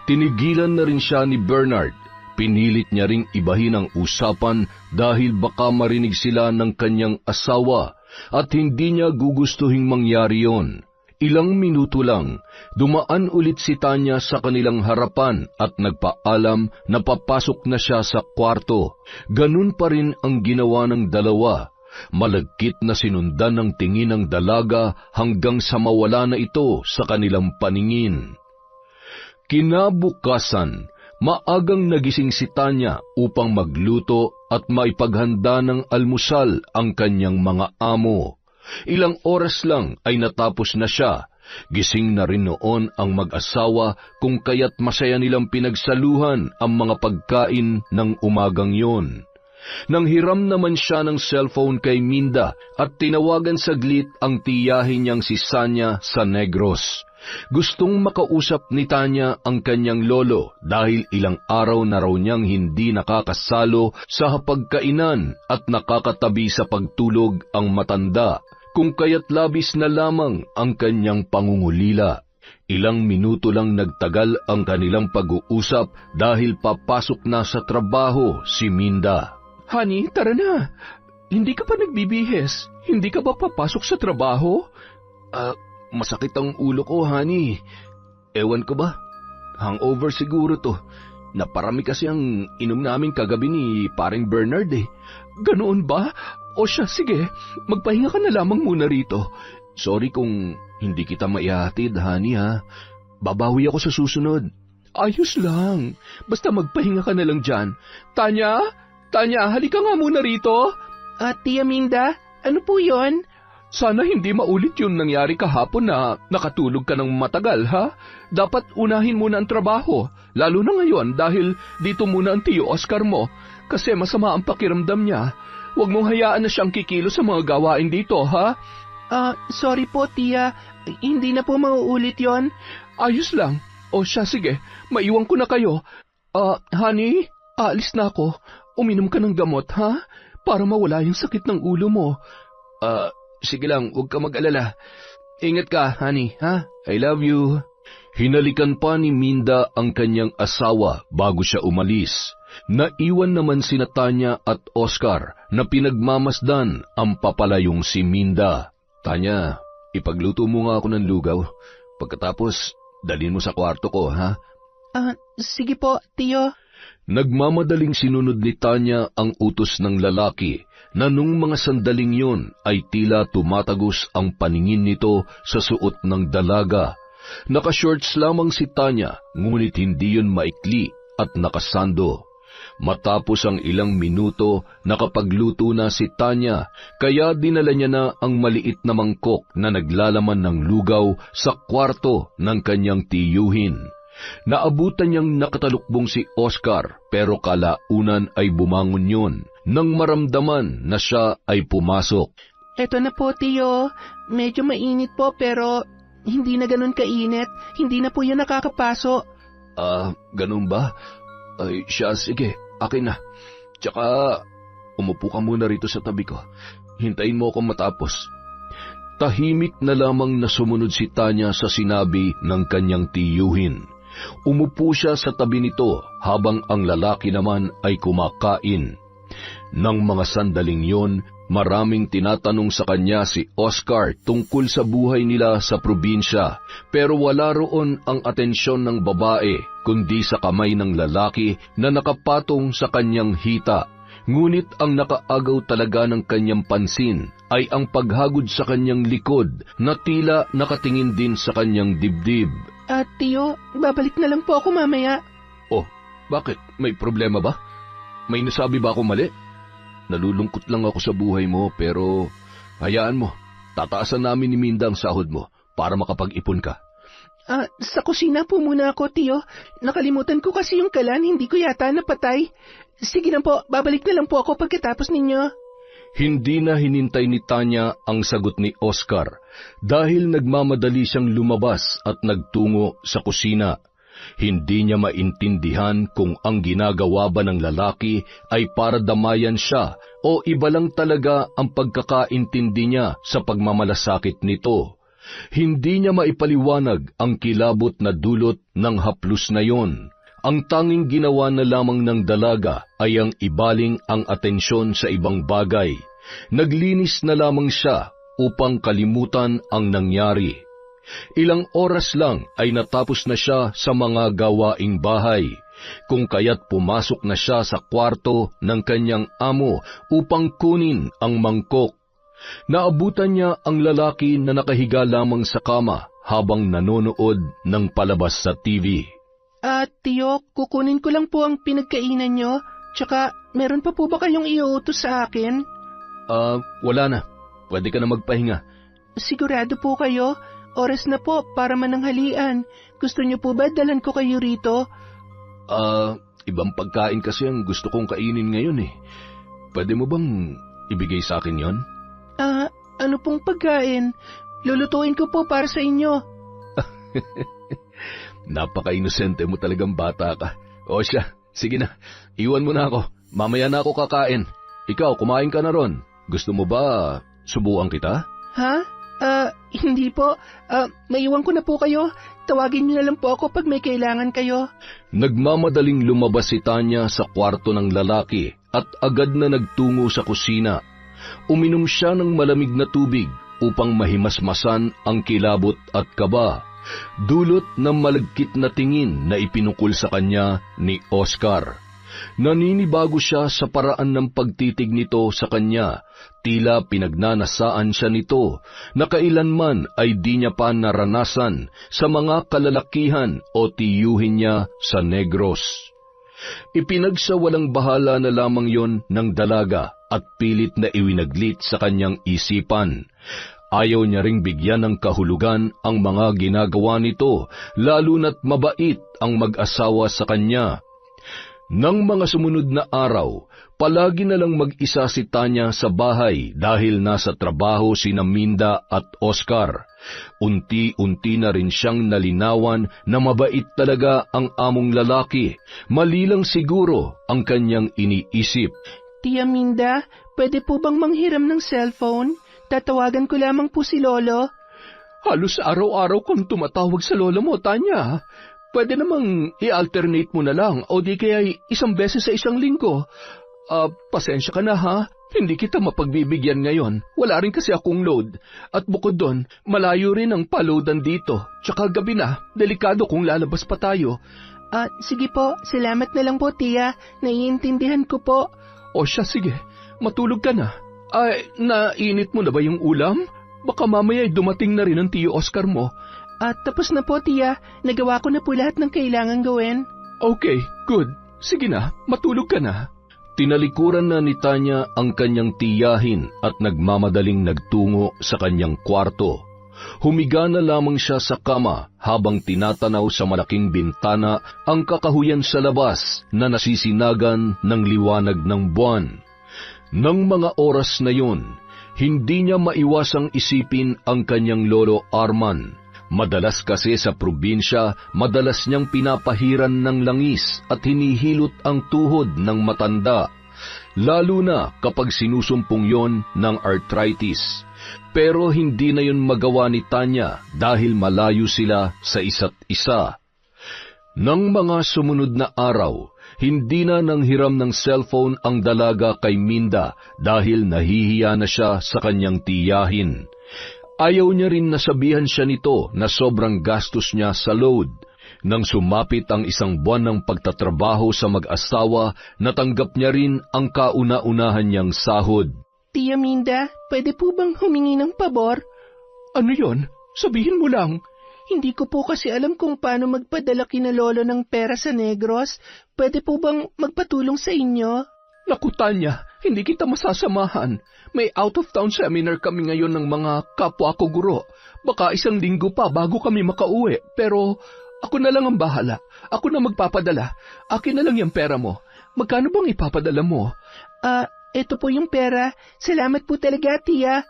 Tinigilan na rin siya ni Bernard. Pinilit niya ring ibahin ang usapan dahil baka marinig sila ng kanyang asawa at hindi niya gugustuhing mangyari yon. Ilang minuto lang, dumaan ulit si Tanya sa kanilang harapan at nagpaalam na papasok na siya sa kwarto. Ganun pa rin ang ginawa ng dalawa. Malagkit na sinundan ng tingin ng dalaga hanggang sa mawala na ito sa kanilang paningin. Kinabukasan, maagang nagising si Tanya upang magluto at maipaghanda ng almusal ang kanyang mga amo. Ilang oras lang ay natapos na siya. Gising na rin noon ang mag-asawa kung kaya't masaya nilang pinagsaluhan ang mga pagkain ng umagang yon. Nang hiram naman siya ng cellphone kay Minda at tinawagan saglit ang tiyahin niyang si Sanya sa Negros. Gustong makausap ni Tanya ang kanyang lolo dahil ilang araw na raw niyang hindi nakakasalo sa hapagkainan at nakakatabi sa pagtulog ang matanda, kung kaya't labis na lamang ang kanyang pangungulila. Ilang minuto lang nagtagal ang kanilang pag-uusap dahil papasok na sa trabaho si Minda. Honey, tara na. Hindi ka pa nagbibihis? Hindi ka ba papasok sa trabaho? Masakit ang ulo ko, honey. Ewan ko ba? Hangover siguro to. Naparami kasi ang inom namin kagabi ni paring Bernard eh. Ganoon ba? O siya, sige, magpahinga ka na lamang muna rito. Sorry kung hindi kita maihatid, honey ha. Babawi ako sa susunod. Ayos lang. Basta magpahinga ka na lang dyan. Tanya, halika nga muna rito. Tia Minda, ano po yon? Sana hindi maulit yung nangyari kahapon na nakatulog ka ng matagal, ha? Dapat unahin muna ang trabaho, lalo na ngayon dahil dito muna ang tiyo Oscar mo, kasi masama ang pakiramdam niya. Huwag mong hayaan na siyang kikilo sa mga gawain dito, ha? Sorry po, Tia. Hindi na po mauulit yon. Ayos lang. O siya, sige. Maiwan ko na kayo. Honey, aalis na ako. Uminom ka ng gamot, ha? Para mawala yung sakit ng ulo mo. Sige lang, huwag ka mag-alala. Ingat ka, honey, ha? I love you. Hinalikan pa ni Minda ang kanyang asawa bago siya umalis. Naiwan naman sina Tanya at Oscar na pinagmamasdan ang papalayong si Minda. Tanya, ipagluto mo nga ako ng lugaw. Pagkatapos, dalhin mo sa kwarto ko, ha? Sige po, Tiyo. Nagmamadaling sinunod ni Tanya ang utos ng lalaki na nung mga sandaling yun ay tila tumatagos ang paningin nito sa suot ng dalaga. Naka-shorts lamang si Tanya, ngunit hindi yun maikli at nakasando. Matapos ang ilang minuto, nakapagluto na si Tanya, kaya dinala niya na ang maliit na mangkok na naglalaman ng lugaw sa kwarto ng kanyang tiyuhin. Naabutan niyang nakatalukbong si Oscar, pero kalaunan ay bumangon yun nang maramdaman na siya ay pumasok. Eto na po, Tiyo. Medyo mainit po, pero hindi na ganun kainit. Hindi na po yan nakakapaso. Ganun ba? Ay, siya, sige, akin na. Tsaka, umupo ka muna rito sa tabi ko. Hintayin mo akong matapos. Tahimik na lamang na sumunod si Tanya sa sinabi ng kanyang tiyuhin. Umupo siya sa tabi nito habang ang lalaki naman ay kumakain. Nang mga sandaling yon, maraming tinatanong sa kanya si Oscar tungkol sa buhay nila sa probinsya, pero wala roon ang atensyon ng babae, kundi sa kamay ng lalaki na nakapatong sa kanyang hita. Ngunit ang nakaagaw talaga ng kanyang pansin ay ang paghagod sa kanyang likod na tila nakatingin din sa kanyang dibdib. Tiyo, babalik na lang po ako mamaya. Oh, bakit? May problema ba? May nasabi ba ako mali? Nalulungkot lang ako sa buhay mo, pero hayaan mo, tataasan namin ni Minda ang sahod mo para makapag-ipon ka. Sa kusina po muna ako, Tiyo. Nakalimutan ko kasi yung kalan, hindi ko yata napatay. Sige na po, babalik na lang po ako pagkatapos ninyo. Hindi na hinintay ni Tanya ang sagot ni Oscar dahil nagmamadali siyang lumabas at nagtungo sa kusina. Hindi niya maintindihan kung ang ginagawa ba ng lalaki ay para damayan siya o iba lang talaga ang pagkakaintindi niya sa pagmamalasakit nito. Hindi niya maipaliwanag ang kilabot na dulot ng haplos na yon. Ang tanging ginawa na lamang ng dalaga ay ang ibaling ang atensyon sa ibang bagay. Naglinis na lamang siya upang kalimutan ang nangyari. Ilang oras lang ay natapos na siya sa mga gawaing bahay, kung kaya't pumasok na siya sa kwarto ng kanyang amo upang kunin ang mangkok. Naabutan niya ang lalaki na nakahiga lamang sa kama habang nanonood ng palabas sa TV. Tiyo, kukunin ko lang po ang pinagkainan nyo. Tsaka, meron pa po ba kayong iuutos sa akin? Wala na. Pwede ka na magpahinga. Sigurado po kayo? Oras na po para mananghalian. Gusto niyo po ba dalan ko kayo rito? Ibang pagkain kasi ang gusto kong kainin ngayon eh. Pwede mo bang ibigay sa akin yon? Ano pong pagkain? Lulutuin ko po para sa inyo. Napaka-inosente mo talagang bata ka. O siya, sige na. Iwan mo na ako. Mamaya na ako kakain. Ikaw, kumain ka na ron. Gusto mo ba subukan kita? Ha? Hindi po. Maiwan ko na po kayo. Tawagin niyo na lang po ako pag may kailangan kayo. Nagmamadaling lumabas si Tanya sa kwarto ng lalaki at agad na nagtungo sa kusina. Uminom siya ng malamig na tubig upang mahimasmasan ang kilabot at kaba, dulot ng malagkit na tingin na ipinukol sa kanya ni Oscar. Naninibago siya sa paraan ng pagtitig nito sa kanya, tila pinagnanasaan siya nito na kailanman ay di niya pa naranasan sa mga kalalakihan o tiyuhin niya sa Negros. Ipinagsawalang bahala na lamang yon ng dalaga at pilit na iwinaglit sa kanyang isipan. Ayaw niya ring bigyan ng kahulugan ang mga ginagawa nito, lalo na't mabait ang mag-asawa sa kanya. Nang mga sumunod na araw, palagi na lang mag-isa si Tanya sa bahay dahil nasa trabaho sina Minda at Oscar. Unti-unti na rin siyang nalinawan na mabait talaga ang among lalaki, mali lang siguro ang kanyang iniisip. Tia Minda, pwede po bang manghiram ng cellphone? Tatawagan ko lamang po si Lolo. Halos araw-araw kang tumatawag sa lolo mo, Tanya. Pwede namang i-alternate mo na lang o di kaya isang beses sa isang linggo. Pasensya ka na ha, hindi kita mapagbibigyan ngayon. Wala rin kasi akong load. At bukod doon, malayo rin ang paloadan dito. Tsaka gabi na, delikado kung lalabas pa tayo. Sige po, salamat na lang po tiya. Naiintindihan ko po. O siya, sige, matulog ka na. Nainit mo na ba yung ulam? Baka mamaya dumating na rin ang tiyo Oscar mo. Tapos na po, tiya. Nagawa ko na po lahat ng kailangan gawin. Okay, good. Sige na, matulog ka na. Tinalikuran na ni Tanya ang kanyang tiyahin at nagmamadaling nagtungo sa kanyang kwarto. Humiga na lamang siya sa kama habang tinatanaw sa malaking bintana ang kakahuyan sa labas na nasisinagan ng liwanag ng buwan. Nang mga oras na yun, hindi niya maiwasang isipin ang kanyang lolo Arman. Madalas kasi sa probinsya, madalas niyang pinapahiran ng langis at hinihilot ang tuhod ng matanda, lalo na kapag sinusumpong yon ng arthritis. Pero hindi na yun magawa ni Tanya dahil malayo sila sa isa't isa. Nang mga sumunod na araw, hindi na nanghiram ng cellphone ang dalaga kay Minda dahil nahihiya na siya sa kanyang tiyahin. Ayaw niya rin nasabihan siya nito na sobrang gastos niya sa load. Nang sumapit ang isang buwan ng pagtatrabaho sa mag-asawa, natanggap niya rin ang kauna-unahan niyang sahod. Tia Minda, pwede po bang humingi ng pabor? Ano yon? Sabihin mo lang. Hindi ko po kasi alam kung paano magpadala kina Lolo ng pera sa Negros. Pwede po bang magpatulong sa inyo? Naku, Tanya, hindi kita masasamahan. May out-of-town seminar kami ngayon ng mga kapwa ko guro. Baka isang linggo pa bago kami makauwi. Pero ako na lang ang bahala. Ako na magpapadala. Akin na lang yung pera mo. Magkano bang ipapadala mo? Ito po yung pera. Salamat po talaga, tiya.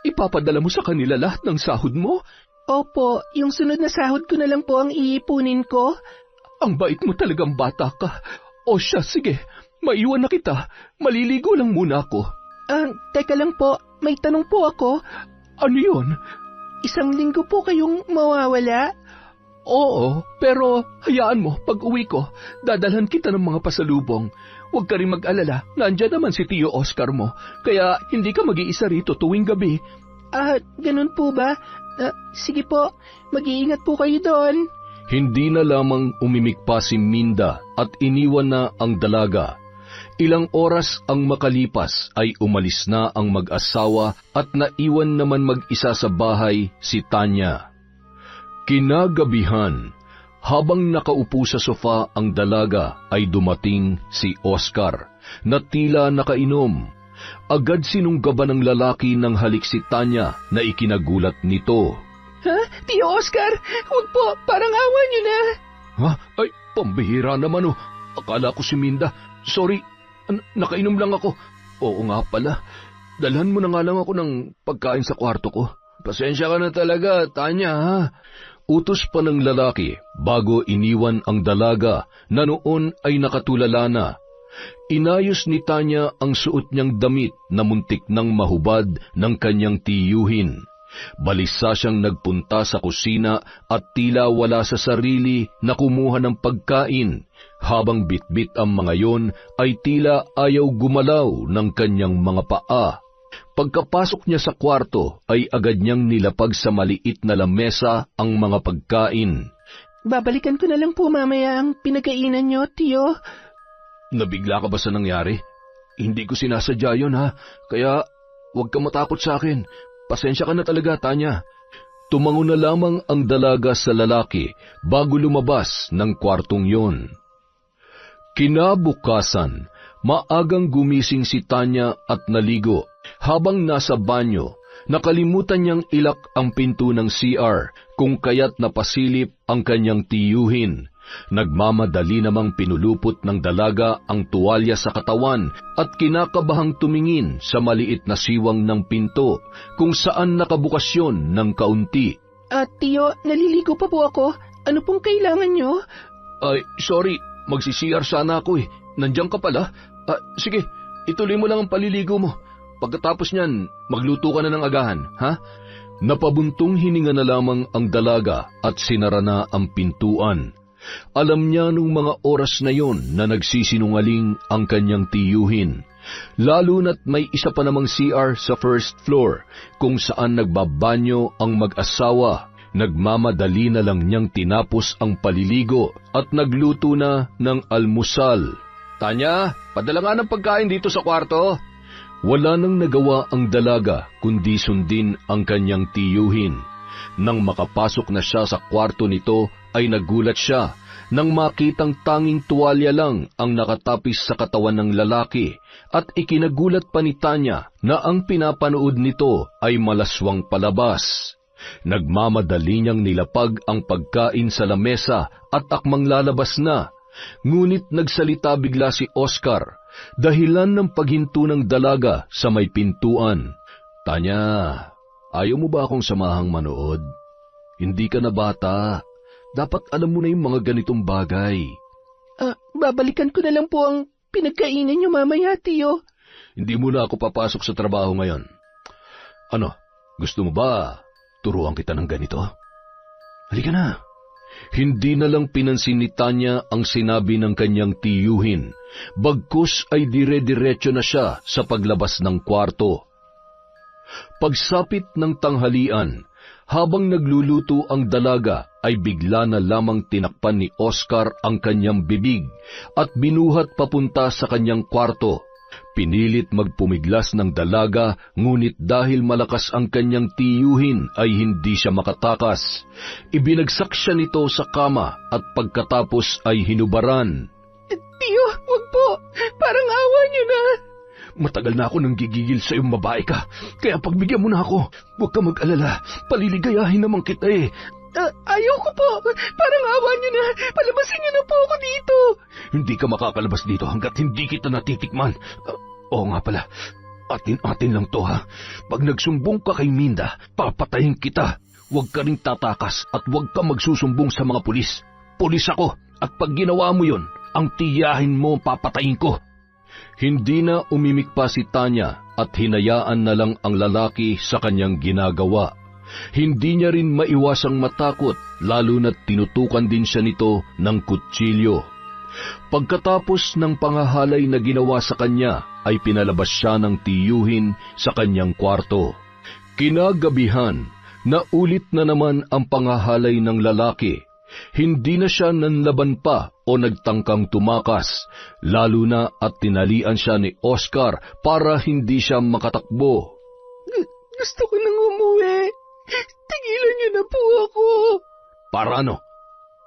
Ipapadala mo sa kanila lahat ng sahod mo? Opo, yung sunod na sahod ko na lang po ang iipunin ko. Ang bait mo talagang bata ka. O siya, sige. Maiwan na kita. Maliligo lang muna ako. Teka lang po. May tanong po ako. Ano yun? Isang linggo po kayong mawawala? Oo, pero hayaan mo, pag uwi ko, dadalhan kita ng mga pasalubong. huwag ka rin mag-alala. Nandyan naman si Tio Oscar mo, kaya hindi ka mag-iisa rito tuwing gabi. Ganun po ba? Sige po, mag-iingat po kayo doon. Hindi na lamang umimik pa si Minda at iniwan na ang dalaga. Ilang oras ang makalipas ay umalis na ang mag-asawa at naiwan naman mag-isa sa bahay si Tanya. Kinagabihan, habang nakaupo sa sofa ang dalaga ay dumating si Oscar na tila nakainom. Agad sinunggaban ng lalaki ng halik si Tanya na ikinagulat nito. Tio Oscar, huwag po, parang awa niyo na. Ay, pambihira naman oh. Akala ko si Minda. Sorry, nakainom lang ako. Oo nga pala, dalhan mo na nga lang ako ng pagkain sa kwarto ko. Pasensya ka na talaga, Tanya ha. Utos pa ng lalaki bago iniwan ang dalaga na noon ay nakatulala na. Inayos ni Tanya ang suot niyang damit na muntik nang mahubad ng kanyang tiyuhin. Balisa siyang nagpunta sa kusina at tila wala sa sarili na kumuha ng pagkain, habang bitbit ang mga yon ay tila ayaw gumalaw ng kanyang mga paa. Pagkapasok niya sa kwarto ay agad niyang nilapag sa maliit na lamesa ang mga pagkain. Babalikan ko na lang po mamaya ang pinagkainan niyo, Tio. Nabigla ka ba sa nangyari? Hindi ko sinasadya yun ha, kaya huwag ka matakot sa akin. Pasensya ka na talaga, Tanya. Tumango na lamang ang dalaga sa lalaki bago lumabas ng kwartong yon. Kinabukasan, maagang gumising si Tanya at naligo. Habang nasa banyo, nakalimutan niyang ilak ang pinto ng CR kung kaya't napasilip ang kanyang tiyuhin. Nagmamadali namang pinulupot ng dalaga ang tuwalya sa katawan at kinakabahang tumingin sa maliit na siwang ng pinto kung saan nakabukas yun ng kaunti. Tio, naliligo pa po ako. Ano pong kailangan nyo? Ay, sorry, magsisiyar sana ako eh. Nandiyan ka pala? Sige, ituloy mo lang ang paliligo mo. Pagkatapos niyan, magluto ka na ng agahan, ha? Napabuntong hininga na lamang ang dalaga at sinara na ang pintuan. Alam niya nung mga oras na yon na nagsisinungaling ang kanyang tiyuhin, lalo na't may isa pa namang CR sa first floor kung saan nagbabanyo ang mag-asawa. Nagmamadali na lang niyang tinapos ang paliligo at nagluto na ng almusal. Tanya, padala nga ng pagkain dito sa kwarto. Wala nang nagawa ang dalaga kundi sundin ang kanyang tiyuhin. Nang makapasok na siya sa kwarto nito ay nagulat siya nang makitang tanging tuwalya lang ang nakatapis sa katawan ng lalaki at ikinagulat pa ni Tanya na ang pinapanood nito ay malaswang palabas. Nagmamadali niyang nilapag ang pagkain sa lamesa at akmang lalabas na, ngunit nagsalita bigla si Oscar, dahilan ng paghinto ng dalaga sa may pintuan. Tanya, ayaw mo ba akong samahang manood? Hindi ka na bata. Dapat alam mo na yung mga ganitong bagay. Babalikan ko na lang po ang pinagkainan niyo mamaya, Tio. Hindi mo na ako papasok sa trabaho ngayon. Ano, gusto mo ba turuan kita ng ganito? Halika na. Hindi na lang pinansin ni Tanya ang sinabi ng kanyang tiyuhin, bagkus ay dire-diretso na siya sa paglabas ng kwarto. Pagsapit ng tanghalian, habang nagluluto ang dalaga ay bigla na lamang tinakpan ni Oscar ang kanyang bibig at binuhat papunta sa kanyang kwarto. Pinilit magpumiglas ng dalaga, ngunit dahil malakas ang kanyang tiyuhin ay hindi siya makatakas. Ibinagsak siya nito sa kama at pagkatapos ay hinubaran. Tio, wag po. Parang awa niyo na. Matagal na ako nang gigigil sa iyong babae ka, kaya pagbigyan mo na ako. Huwag ka mag-alala, paliligayahin naman kita eh. Ayoko po. Parang awa niyo na. Palabasin niyo na po ako dito. Hindi ka makakalabas dito hanggat hindi kita natitikman. Oo nga pala, atin-atin lang to ha. Pag nagsumbong ka kay Minda, papatayin kita. Huwag ka ring tatakas at huwag ka magsusumbong sa mga pulis. Pulis ako at pag ginawa mo yon, ang tiyahin mo papatayin ko. Hindi na umimik pa si Tanya at hinayaan na lang ang lalaki sa kanyang ginagawa. Hindi niya rin maiwasang matakot, lalo na't tinutukan din siya nito ng kutsilyo. Pagkatapos ng pangahalay na ginawa sa kanya, ay pinalabas siya ng tiyuhin sa kanyang kwarto. Kinagabihan, naulit na naman ang pangahalay ng lalaki. Hindi na siya nanlaban pa o nagtangkang tumakas, lalo na at tinalian siya ni Oscar para hindi siya makatakbo. Gusto ko nang umuwi. Tigilan niyo na po ako. Para ano?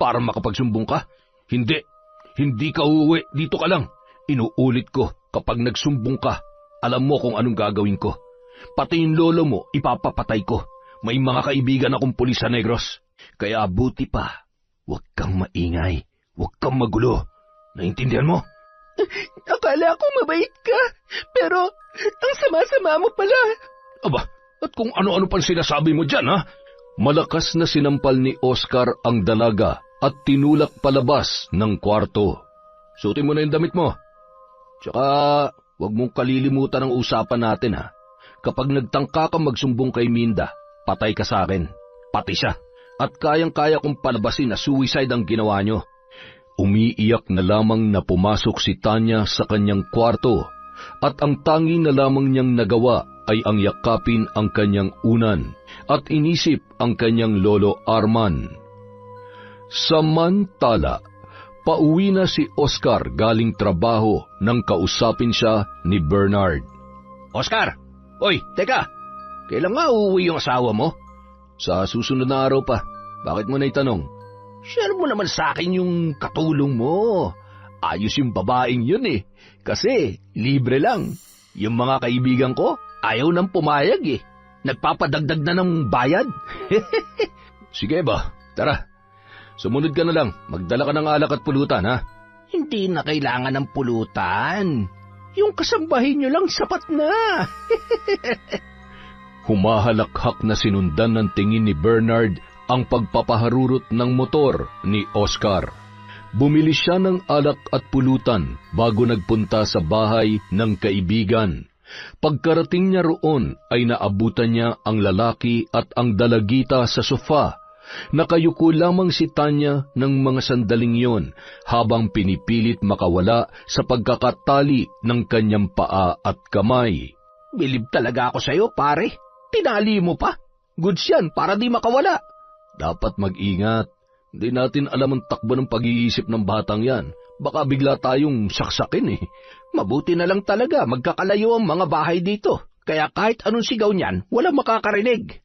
Para makapagsumbong ka? Hindi ka uuwi. Dito ka lang. Inuulit ko, kapag nagsumbong ka, alam mo kung anong gagawin ko. Pati yung lolo mo, ipapapatay ko. May mga kaibigan akong pulis sa Negros. Kaya buti pa, huwag kang maingay. Huwag kang magulo. Naintindihan mo? Akala ko mabait ka, pero ang sama-sama mo pala. Aba, at kung ano-ano pang sinasabi mo dyan, ha? Malakas na sinampal ni Oscar ang dalaga at tinulak palabas ng kwarto. Suotin mo na yung damit mo. Tsaka, huwag mong kalilimutan ang usapan natin, ha? Kapag nagtangka kang magsumbong kay Minda, patay ka sa akin. Pati siya. At kayang-kaya kong palabasin na suicide ang ginawa nyo. Umiiyak na lamang na pumasok si Tanya sa kanyang kwarto at ang tangi na lamang niyang nagawa ay ang yakapin ang kanyang unan at inisip ang kanyang lolo Arman. Samantala, pauwi na si Oscar galing trabaho nang kausapin siya ni Bernard. Oscar! Oy, teka! Kailan nga uuwi yung asawa mo? Sa susunod na araw pa. Bakit mo na itanong? Share mo naman sa akin yung katulong mo. Ayos yung babaeng yun eh. Kasi libre lang. Yung mga kaibigan ko, ayaw nang pumayag eh. Nagpapadagdag na ng bayad. Sige ba, tara. Sumunod ka na lang. Magdala ka ng alak at pulutan, ha? Hindi na kailangan ng pulutan. Yung kasambahin nyo lang sapat na. Humahalakhak na sinundan ng tingin ni Bernard ang pagpapaharurot ng motor ni Oscar. Bumili siya ng alak at pulutan bago nagpunta sa bahay ng kaibigan. Pagkarating niya roon ay naabutan niya ang lalaki at ang dalagita sa sofa. Nakayuko lamang si Tanya ng mga sandaling yon habang pinipilit makawala sa pagkakatali ng kanyang paa at kamay. Bilib talaga ako sa'yo, pare. Tinali mo pa. Goods yan para di makawala. Dapat mag-ingat. Hindi natin alam ang takbo ng pag-iisip ng batang yan. Baka bigla tayong saksakin eh. Mabuti na lang talaga magkakalayo ang mga bahay dito. Kaya kahit anong sigaw niyan, walang makakarinig.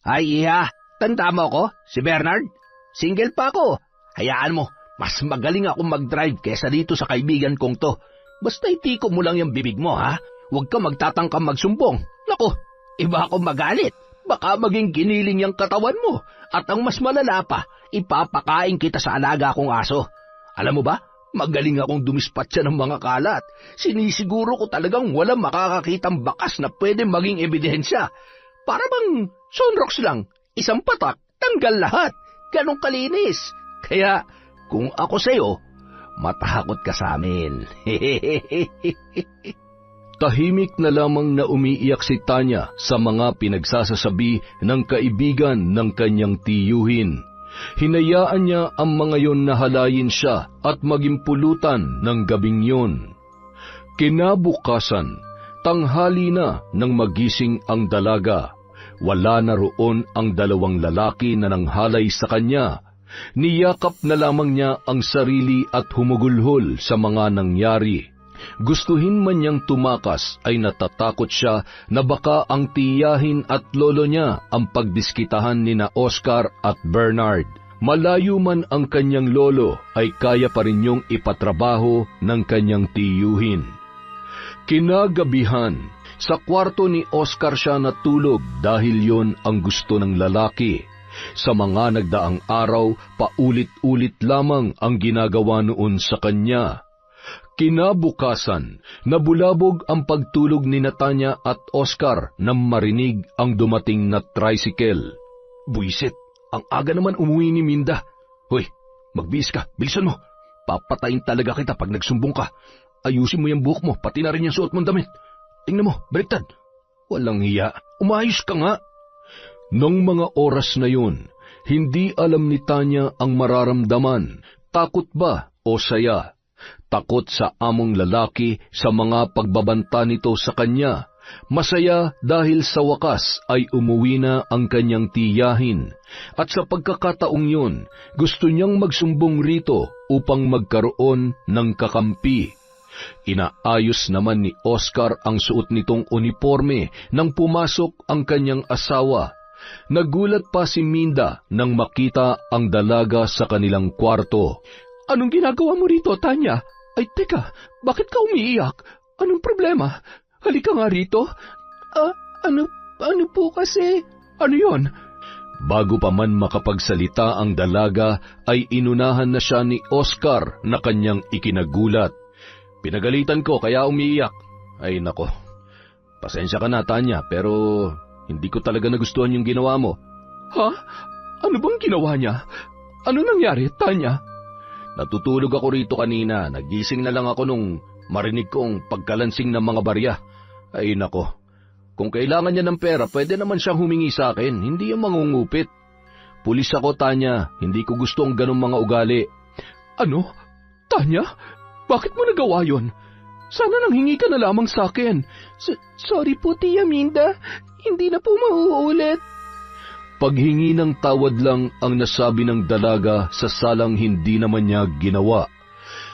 Ay, iha, tanda mo ako, si Bernard. Single pa ako. Hayaan mo, mas magaling akong mag-drive kesa dito sa kaibigan kong to. Basta itiko mo lang yung bibig mo, ha? Huwag ka magtatangkang magsumbong. Naku, iba ako magalit. Baka maging giniling yung katawan mo. At ang mas malala pa, ipapakain kita sa alaga kong aso. Alam mo ba, magaling akong dumispatsa ng mga kalat. Sinisiguro ko talagang walang makakakitang bakas na pwede maging ebidensya. Para bang sunrocks lang, isang patak, tanggal lahat. Ganong kalinis. Kaya, kung ako sa'yo, matakot ka sa amin. Tahimik na lamang na umiiyak si Tanya sa mga pinagsasasabi ng kaibigan ng kanyang tiyuhin. Hinayaan niya ang mga yon na halayin siya at maging pulutan ng gabing yon. Kinabukasan, tanghali na nang magising ang dalaga. Wala na roon ang dalawang lalaki na nanghalay sa kanya. Niyakap na lamang niya ang sarili at humugulhol sa mga nangyari. Gustuhin man niyang tumakas ay natatakot siya na baka ang tiyahin at lolo niya ang pagdiskitahan nina Oscar at Bernard. Malayo man ang kanyang lolo ay kaya pa rin niyong ipatrabaho ng kanyang tiyuhin. Kinagabihan, sa kwarto ni Oscar siya natulog dahil yon ang gusto ng lalaki. Sa mga nagdaang araw, paulit-ulit lamang ang ginagawa noon sa kanya. Kinabukasan, nabulabog ang pagtulog ni Tanya at Oscar nang marinig ang dumating na tricycle. Buisit, ang aga naman umuwi ni Minda. Hoy, magbihis ka, bilisan mo. Papatayin talaga kita pag nagsumbong ka. Ayusin mo yung buhok mo, pati na rin yung suot mong damit. Tingnan mo, baliktad. Walang hiya, umayos ka nga. Nung mga oras na yun, hindi alam ni Tanya ang mararamdaman. Takot ba o saya. Takot sa among lalaki sa mga pagbabanta nito sa kanya. Masaya dahil sa wakas ay umuwi na ang kanyang tiyahin. At sa pagkakataong yun, gusto niyang magsumbong rito upang magkaroon ng kakampi. Inaayos naman ni Oscar ang suot nitong uniforme nang pumasok ang kanyang asawa. Nagulat pa si Minda nang makita ang dalaga sa kanilang kwarto. Anong ginagawa mo rito, Tanya? Ay, teka, bakit ka umiiyak? Anong problema? Halika nga rito. Ano po kasi? Ano yon? Bago pa man makapagsalita ang dalaga, ay inunahan na siya ni Oscar na kanyang ikinagulat. Pinagalitan ko kaya umiiyak. Ay nako, pasensya ka na Tanya, pero hindi ko talaga nagustuhan yung ginawa mo. Ha? Ano bang ginawa niya? Ano nangyari, Tanya? Natutulog ako rito kanina, nagising na lang ako nung marinig kong pagkalansing ng mga barya. Ay nako, kung kailangan niya ng pera, pwede naman siyang humingi sa akin, hindi yung mangungupit. Pulis ako, Tanya, hindi ko gusto ang ganong mga ugali. Ano? Tanya? Bakit mo nagawa yon? Sana nanghingi ka na lamang sa akin. Sorry po, Tia Minda. Hindi na po mauulit. Paghingi ng tawad lang ang nasabi ng dalaga sa salang hindi naman niya ginawa.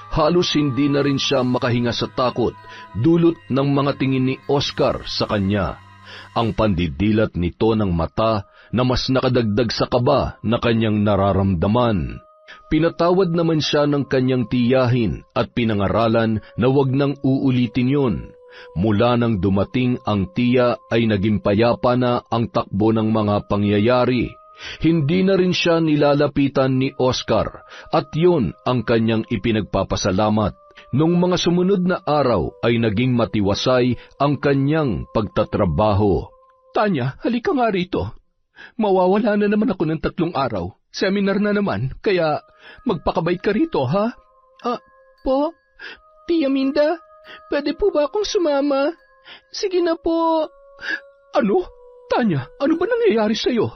Halos hindi na rin siya makahinga sa takot, dulot ng mga tingin ni Oscar sa kanya. Ang pandidilat nito ng mata na mas nakadagdag sa kaba na kanyang nararamdaman. Pinatawad naman siya ng kanyang tiyahin at pinangaralan na wag nang uulitin yun. Mula nang dumating ang tiya ay naging payapa na ang takbo ng mga pangyayari. Hindi na rin siya nilalapitan ni Oscar at yun ang kanyang ipinagpapasalamat. Nung mga sumunod na araw ay naging matiwasay ang kanyang pagtatrabaho. Tanya, halika nga rito. Mawawala na naman ako ng 3 araw. Seminar na naman, kaya magpakabait ka rito, ha? Po? Tia Minda, pwede po ba akong sumama? Sige na po. Ano? Tanya, ano ba nangyayari sa'yo?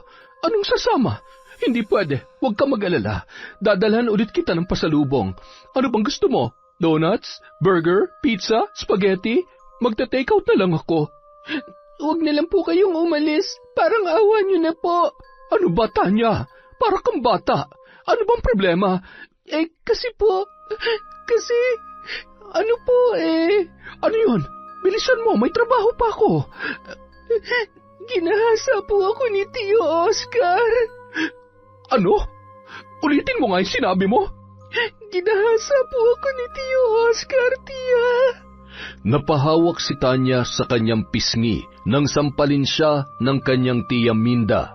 Anong sasama? Hindi pwede, huwag ka mag-alala. Dadalhan ulit kita ng pasalubong. Ano bang gusto mo? Donuts? Burger? Pizza? Spaghetti? Magta-takeout na lang ako. Huwag na lang po kayong umalis. Parang awa niyo na po. Ano ba, Tanya? Para kang bata. Ano bang problema? Kasi Ano yun? Bilisan mo, may trabaho pa ako. Ginahasa po ako ni Tio Oscar. Ano? Ulitin mo nga yung sinabi mo. Ginahasa po ako ni Tio Oscar, Tia. Napahawak si Tanya sa kanyang pisngi nang sampalin siya ng kanyang tiya Minda.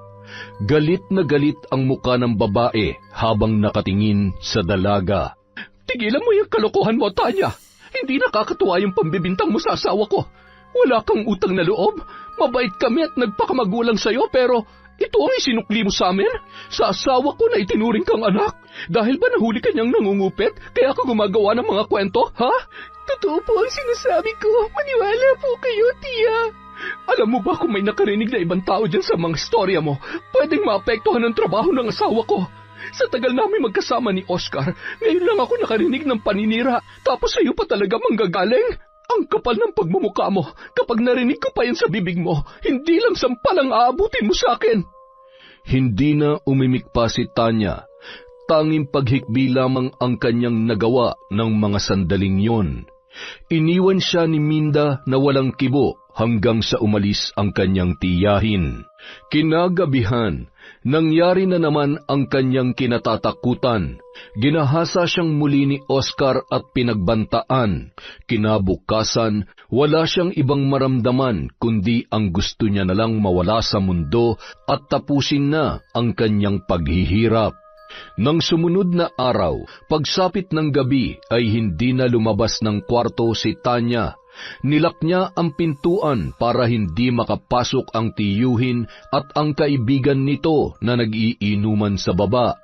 Galit na galit ang muka ng babae habang nakatingin sa dalaga. Tigilan mo yung kalokohan mo, Tanya. Hindi nakakatuwa yung pambibintang mo sa asawa ko. Wala kang utang na loob. Mabait kami at nagpakamagulang sa'yo, pero ito ang isinukli mo sa amin? Sa asawa ko na itinuring kang anak? Dahil ba nahuli ka niyang nangungupit, kaya ka gumagawa ng mga kwento, ha? Totoo po ang sinasabi ko. Maniwala po kayo, Tia. Alam mo ba kung may nakarinig na ibang tao dyan sa mga istorya mo, pwedeng maapektuhan ang trabaho ng asawa ko? Sa tagal namin magkasama ni Oscar, ngayon lang ako nakarinig ng paninira, tapos sa'yo pa talaga manggagaling? Ang kapal ng pagmumukha mo, kapag narinig ko pa yan sa bibig mo, hindi lang sampalang aabutin mo sa akin. Hindi na umimik pa si Tanya. Tanging paghikbi lamang ang kanyang nagawa ng mga sandaling yon. Iniwan siya ni Minda na walang kibo hanggang sa umalis ang kanyang tiyahin. Kinagabihan, nangyari na naman ang kanyang kinatatakutan. Ginahasa siyang muli ni Oscar at pinagbantaan. Kinabukasan, wala siyang ibang maramdaman kundi ang gusto niya na lang mawala sa mundo at tapusin na ang kanyang paghihirap. Nang sumunod na araw, pagsapit ng gabi ay hindi na lumabas ng kwarto si Tanya. Nilak niya ang pintuan para hindi makapasok ang tiyuhin at ang kaibigan nito na nag-iinuman sa baba.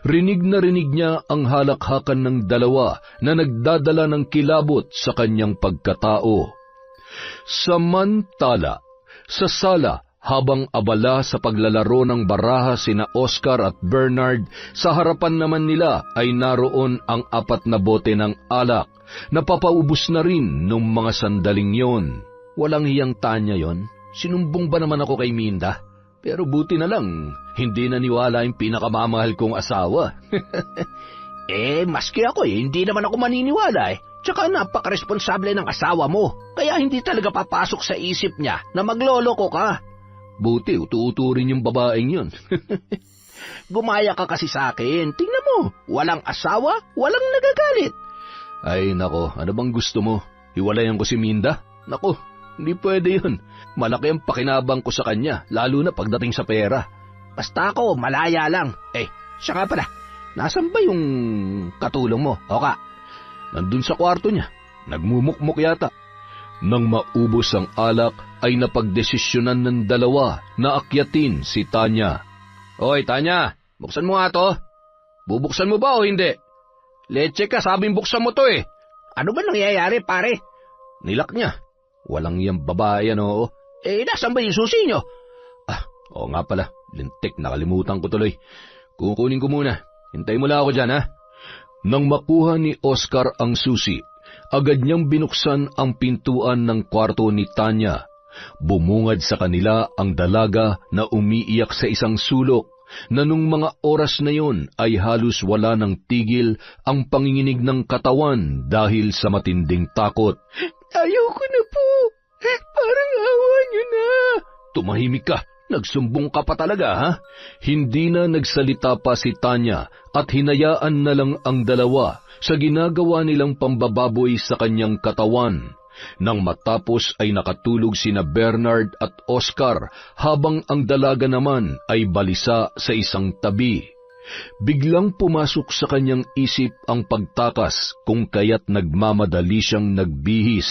Rinig na rinig niya ang halakhakan ng dalawa na nagdadala ng kilabot sa kanyang pagkatao. Samantala, sa sala Habang abala sa paglalaro ng baraha sina Oscar at Bernard, sa harapan naman nila ay naroon ang 4 na bote ng alak. Napapaubos na rin nung mga sandaling yon. Walang hiyang Tanya yon. Sinumbong ba naman ako kay Minda? Pero buti na lang, hindi naniwala yung pinakamamahal kong asawa. Maski ako hindi naman ako maniniwala Tsaka napakaresponsable ng asawa mo. Kaya hindi talaga papasok sa isip niya na magloloko ka. Buti, utuuturin yung babaeng yun. Gumaya ka kasi sa akin. Tingnan mo, walang asawa, walang nagagalit. Ay nako, ano bang gusto mo? Hiwalayan ko si Minda? Nako, hindi pwede yun. Malaki ang pakinabang ko sa kanya, lalo na pagdating sa pera. Basta ako, malaya lang. Siya nga pala, nasan ba yung katulong mo, Oka? Nandun sa kwarto niya, nagmumukmuk yata. Nang maubos ang alak, ay napagdesisyonan ng dalawa na akyatin si Tanya. Hoy, Tanya, buksan mo nga to. Bubuksan mo ba o hindi? Leche ka, sabing buksan mo to Ano ba nangyayari, pare? Nilak niya. Walang yang babae yan, oo. Nasaan ba yung susi nyo? Oo nga pala, lintik, nakalimutan ko tuloy. Kukunin ko muna. Hintay mo lang ako dyan, ha? Nang makuha ni Oscar ang susi, agad niyang binuksan ang pintuan ng kwarto ni Tanya. Bumungad sa kanila ang dalaga na umiiyak sa isang sulok, na nung mga oras na yon ay halos wala ng tigil ang panginginig ng katawan dahil sa matinding takot. Ayoko na po. Parang awa niyo na. Tumahimik ka. Nagsumbong ka pa talaga, ha? Hindi na nagsalita pa si Tanya at hinayaan na lang ang dalawa sa ginagawa nilang pambababoy sa kanyang katawan. Nang matapos ay nakatulog sina Bernard at Oscar habang ang dalaga naman ay balisa sa isang tabi. Biglang pumasok sa kanyang isip ang pagtakas kung kaya't nagmamadali siyang nagbihis.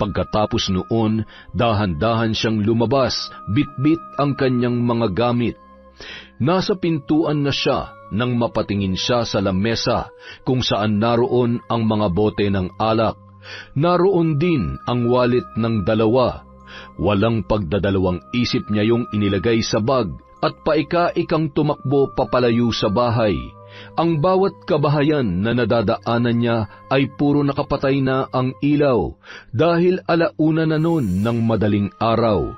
Pagkatapos noon, dahan-dahan siyang lumabas, bitbit ang kanyang mga gamit. Nasa pintuan na siya nang mapatingin siya sa lamesa kung saan naroon ang mga bote ng alak. Naroon din ang wallet ng dalawa. Walang pagdadalawang isip niya yung inilagay sa bag at paika-ikang tumakbo papalayo sa bahay. Ang bawat kabahayan na nadadaanan niya ay puro nakapatay na ang ilaw dahil 1:00 na noon ng madaling araw.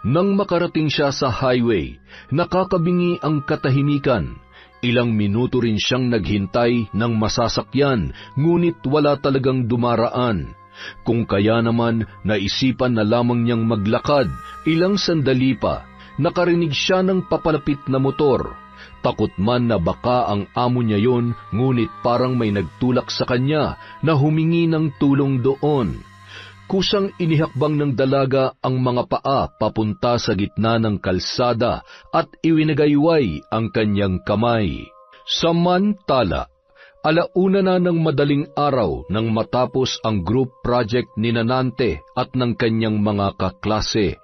Nang makarating siya sa highway, nakakabingi ang katahimikan. Ilang minuto rin siyang naghintay ng masasakyan, ngunit wala talagang dumaraan. Kung kaya naman, naisipan na lamang niyang maglakad. Ilang sandali pa, nakarinig siya ng papalapit na motor. Takot man na baka ang amo niya yon, ngunit parang may nagtulak sa kanya na humingi ng tulong doon. Kusang inihakbang ng dalaga ang mga paa papunta sa gitna ng kalsada at iwinagayway ang kanyang kamay. Samantala, 1:00 na ng madaling araw nang matapos ang group project ni Nante at ng kanyang mga kaklase.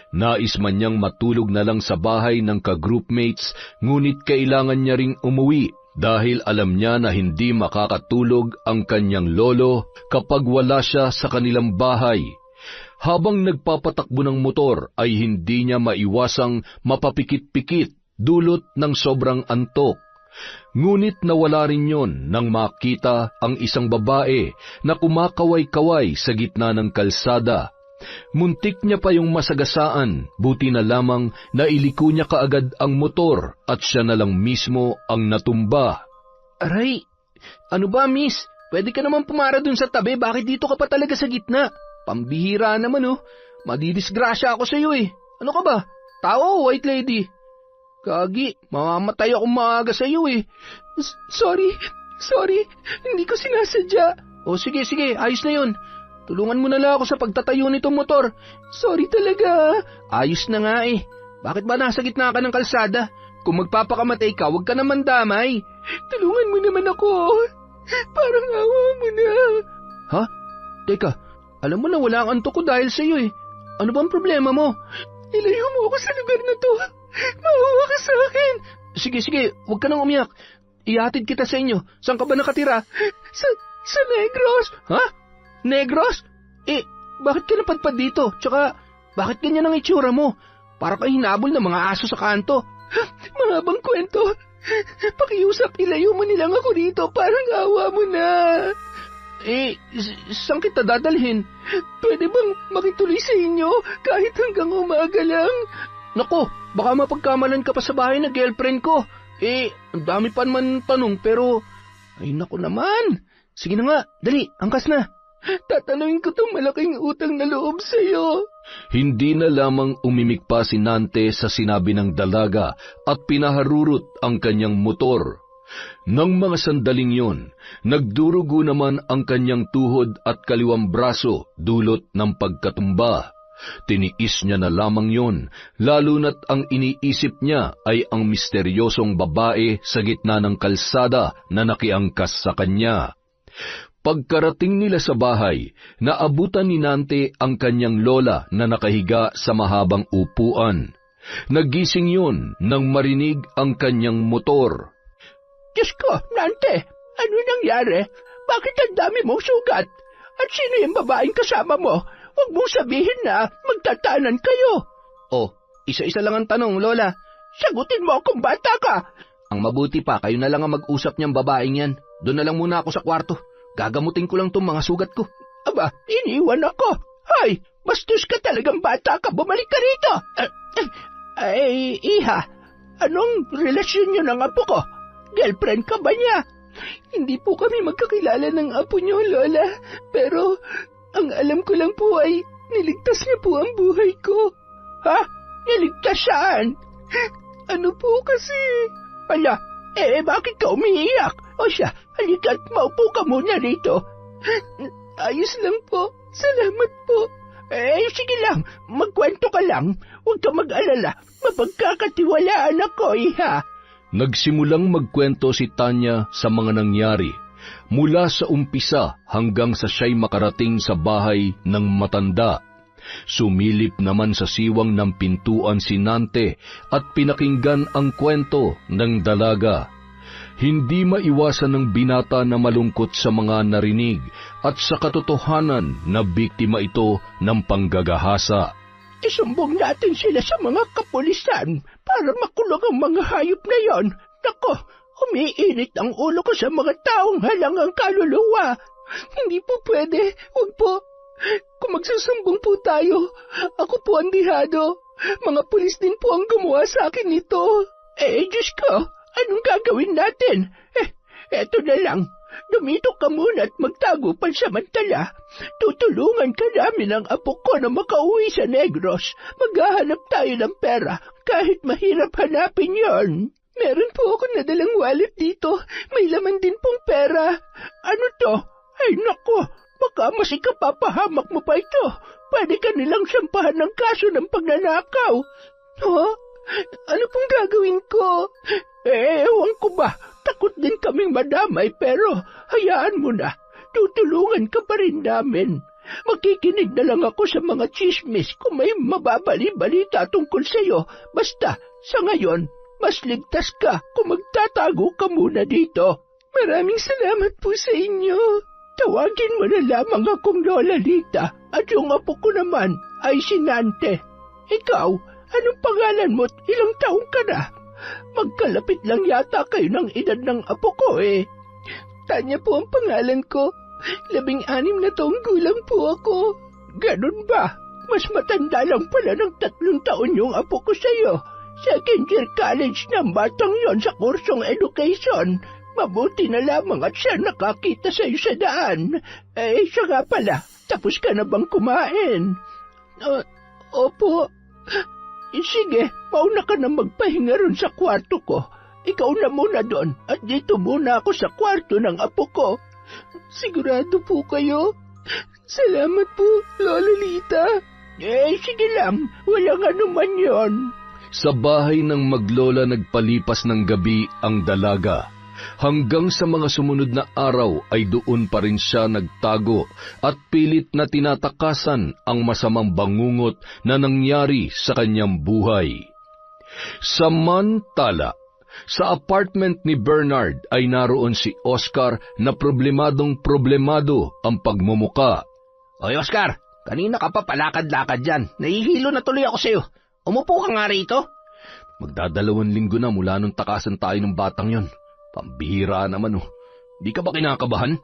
Nais man niyang matulog na lang sa bahay ng ka-groupmates, ngunit kailangan niya ring umuwi dahil alam niya na hindi makakatulog ang kanyang lolo kapag wala siya sa kanilang bahay. Habang nagpapatakbo ng motor ay hindi niya maiwasang mapapikit-pikit dulot ng sobrang antok. Ngunit nawala rin yon nang makita ang isang babae na kumakaway-kaway sa gitna ng kalsada. Muntik niya pa yung masagasaan, buti na lamang na iliko niya kaagad ang motor at siya na lang mismo ang natumba. Aray, ano ba miss? Pwede ka naman pumara dun sa tabi, bakit dito ka pa talaga sa gitna? Pambihira naman madidisgrasya ako sa iyo Ano ka ba? Tao o white lady? Kagi, mamamatay akong maaga sa iyo Sorry, hindi ko sinasadya. O sige, ayos na yun. Tulungan mo na lang ako sa pagtatayo nitong motor. Sorry talaga. Ayos na nga Bakit ba nasa gitna ka ng kalsada? Kung magpapakamatay ka, huwag ka naman damay. Tulungan mo naman ako. Parang awa mo na. Ha? Teka, alam mo na wala ang antok ko dahil sa iyo Ano bang problema mo? Ilayo mo ako sa lugar na to. Maawa ka sa akin. Sige, huwag ka nang umiyak. Ihatid kita sa inyo. Saan ka ba nakatira? Sa Negros. Ha? Negros? Bakit ka napadpad dito? Tsaka, bakit ganyan ang itsura mo? Para kang hinabol ng mga aso sa kanto. Mahabang kwento. Pakiusap, ilayo mo nilang ako rito. Parang awa mo na. Saan kita dadalhin? Pwede bang makituloy sa inyo kahit hanggang umaga lang? Nako, baka mapagkamalan ka pa sa bahay na girlfriend ko. Ang dami pa naman tanong pero... Ay, nako naman. Sige na nga, dali, angkas na. Tatanungin ko tong malaking utang na loob sa'yo. Hindi na lamang umimik pa si Nante sa sinabi ng dalaga at pinaharurot ang kanyang motor. Nang mga sandaling yun, nagdurugo naman ang kanyang tuhod at kaliwang braso dulot ng pagkatumba. Tiniis niya na lamang yun, lalo na't ang iniisip niya ay ang misteryosong babae sa gitna ng kalsada na nakiangkas sa kanya. Pagkarating nila sa bahay, naabutan ni Nante ang kanyang lola na nakahiga sa mahabang upuan. Nagising yun nang marinig ang kanyang motor. Diyos ko, Nante, ano nangyari? Bakit ang dami mong sugat? At sino yung babaeng kasama mo? Huwag mong sabihin na magtatanan kayo. Oh, isa-isa lang ang tanong, Lola. Sagutin mo kung bata ka. Ang mabuti pa, kayo na lang ang mag-usap niyang babaeng yan. Doon na lang muna ako sa kwarto. Gagamutin ko lang itong mga sugat ko. Aba, iniwan ako. Hay, bastos ka talagang bata ka. Bumalik ka rito. Iha, anong relasyon niyo ng apo ko? Girlfriend ka ba niya? Hindi po kami magkakilala ng apo niyo, Lola. Pero ang alam ko lang po ay niligtas niya po ang buhay ko. Ha? Niligtas saan? Ano po kasi? Ala, bakit ka umiiyak? O siya, halika't maupo ka muna rito. Ayos lang po. Salamat po. Sige lang. Magkwento ka lang. Huwag ka mag-alala. Mapagkakatiwalaan ako, iha. Nagsimulang magkwento si Tanya sa mga nangyari, mula sa umpisa hanggang sa siya'y makarating sa bahay ng matanda. Sumilip naman sa siwang ng pintuan si Nante at pinakinggan ang kwento ng dalaga. Hindi maiwasan ng binata na malungkot sa mga narinig at sa katotohanan na biktima ito ng panggagahasa. Isumbong natin sila sa mga kapulisan para makulong ang mga hayop na yon. Nako, umiinit ang ulo ko sa mga taong halangang kaluluwa. Hindi po pwede. Huwag po. Kung magsusumbong po tayo, ako po ang dihado. Mga pulis din po ang gumawa sa akin nito. Diyos ko, anong gagawin natin? Eto na lang. Dumito ka muna at magtago pansamantala. Tutulungan ka namin ng apo ko na makauwi sa Negros. Maghahanap tayo ng pera kahit mahirap hanapin yon. Meron po ako nadalang wallet dito. May laman din pong pera. Ano to? Ay nako, baka mas ikapapahamak mo pa ito. Pwede ka nilang sampahan ng kaso ng pagnanakaw. Ano pong gagawin ko? Ewan ko ba? Takot din kaming madamay pero hayaan mo na. Tutulungan ka pa rin namin. Makikinig na lang ako sa mga chismis kung may mababali-balita tungkol sa'yo. Basta, sa ngayon, mas ligtas ka kung magtatago ka muna dito. Maraming salamat po sa inyo. Tawagin mo na lamang akong Lola Lita at yung apo ko naman ay si Nante. Ikaw, anong pangalan mo at ilang taong ka na? Magkalapit lang yata kayo ng edad ng apo ko Tanya po ang pangalan ko. 16 na taong gulang po ako. Ganun ba? Mas matanda lang pala ng 3 taon yung apo ko sa'yo. Second year college ng batang yon sa kursong education. Mabuti na lamang at siya nakakita sa'yo sa daan. Siya nga pala, tapos ka na bang kumain? Opo. Sige, mauna ka na magpahinga ron sa kwarto ko. Ikaw na muna doon at dito muna ako sa kwarto ng apo ko. Sigurado po kayo? Salamat po, Lola Lita. Sige lang, walang anuman yon. Sa bahay ng maglola nagpalipas ng gabi ang dalaga. Hanggang sa mga sumunod na araw ay doon pa rin siya nagtago at pilit na tinatakasan ang masamang bangungot na nangyari sa kanyang buhay. Samantala, sa apartment ni Bernard ay naroon si Oscar na problemado ang pagmumuka. Oy Oscar, kanina ka pa palakad-lakad dyan. Nahihilo na tuloy ako sa'yo. Umupo ka nga rito. Magdadalawang linggo na mula nung takasan tayo ng batang yon. Pambihira naman oh. Di ka ba kinakabahan?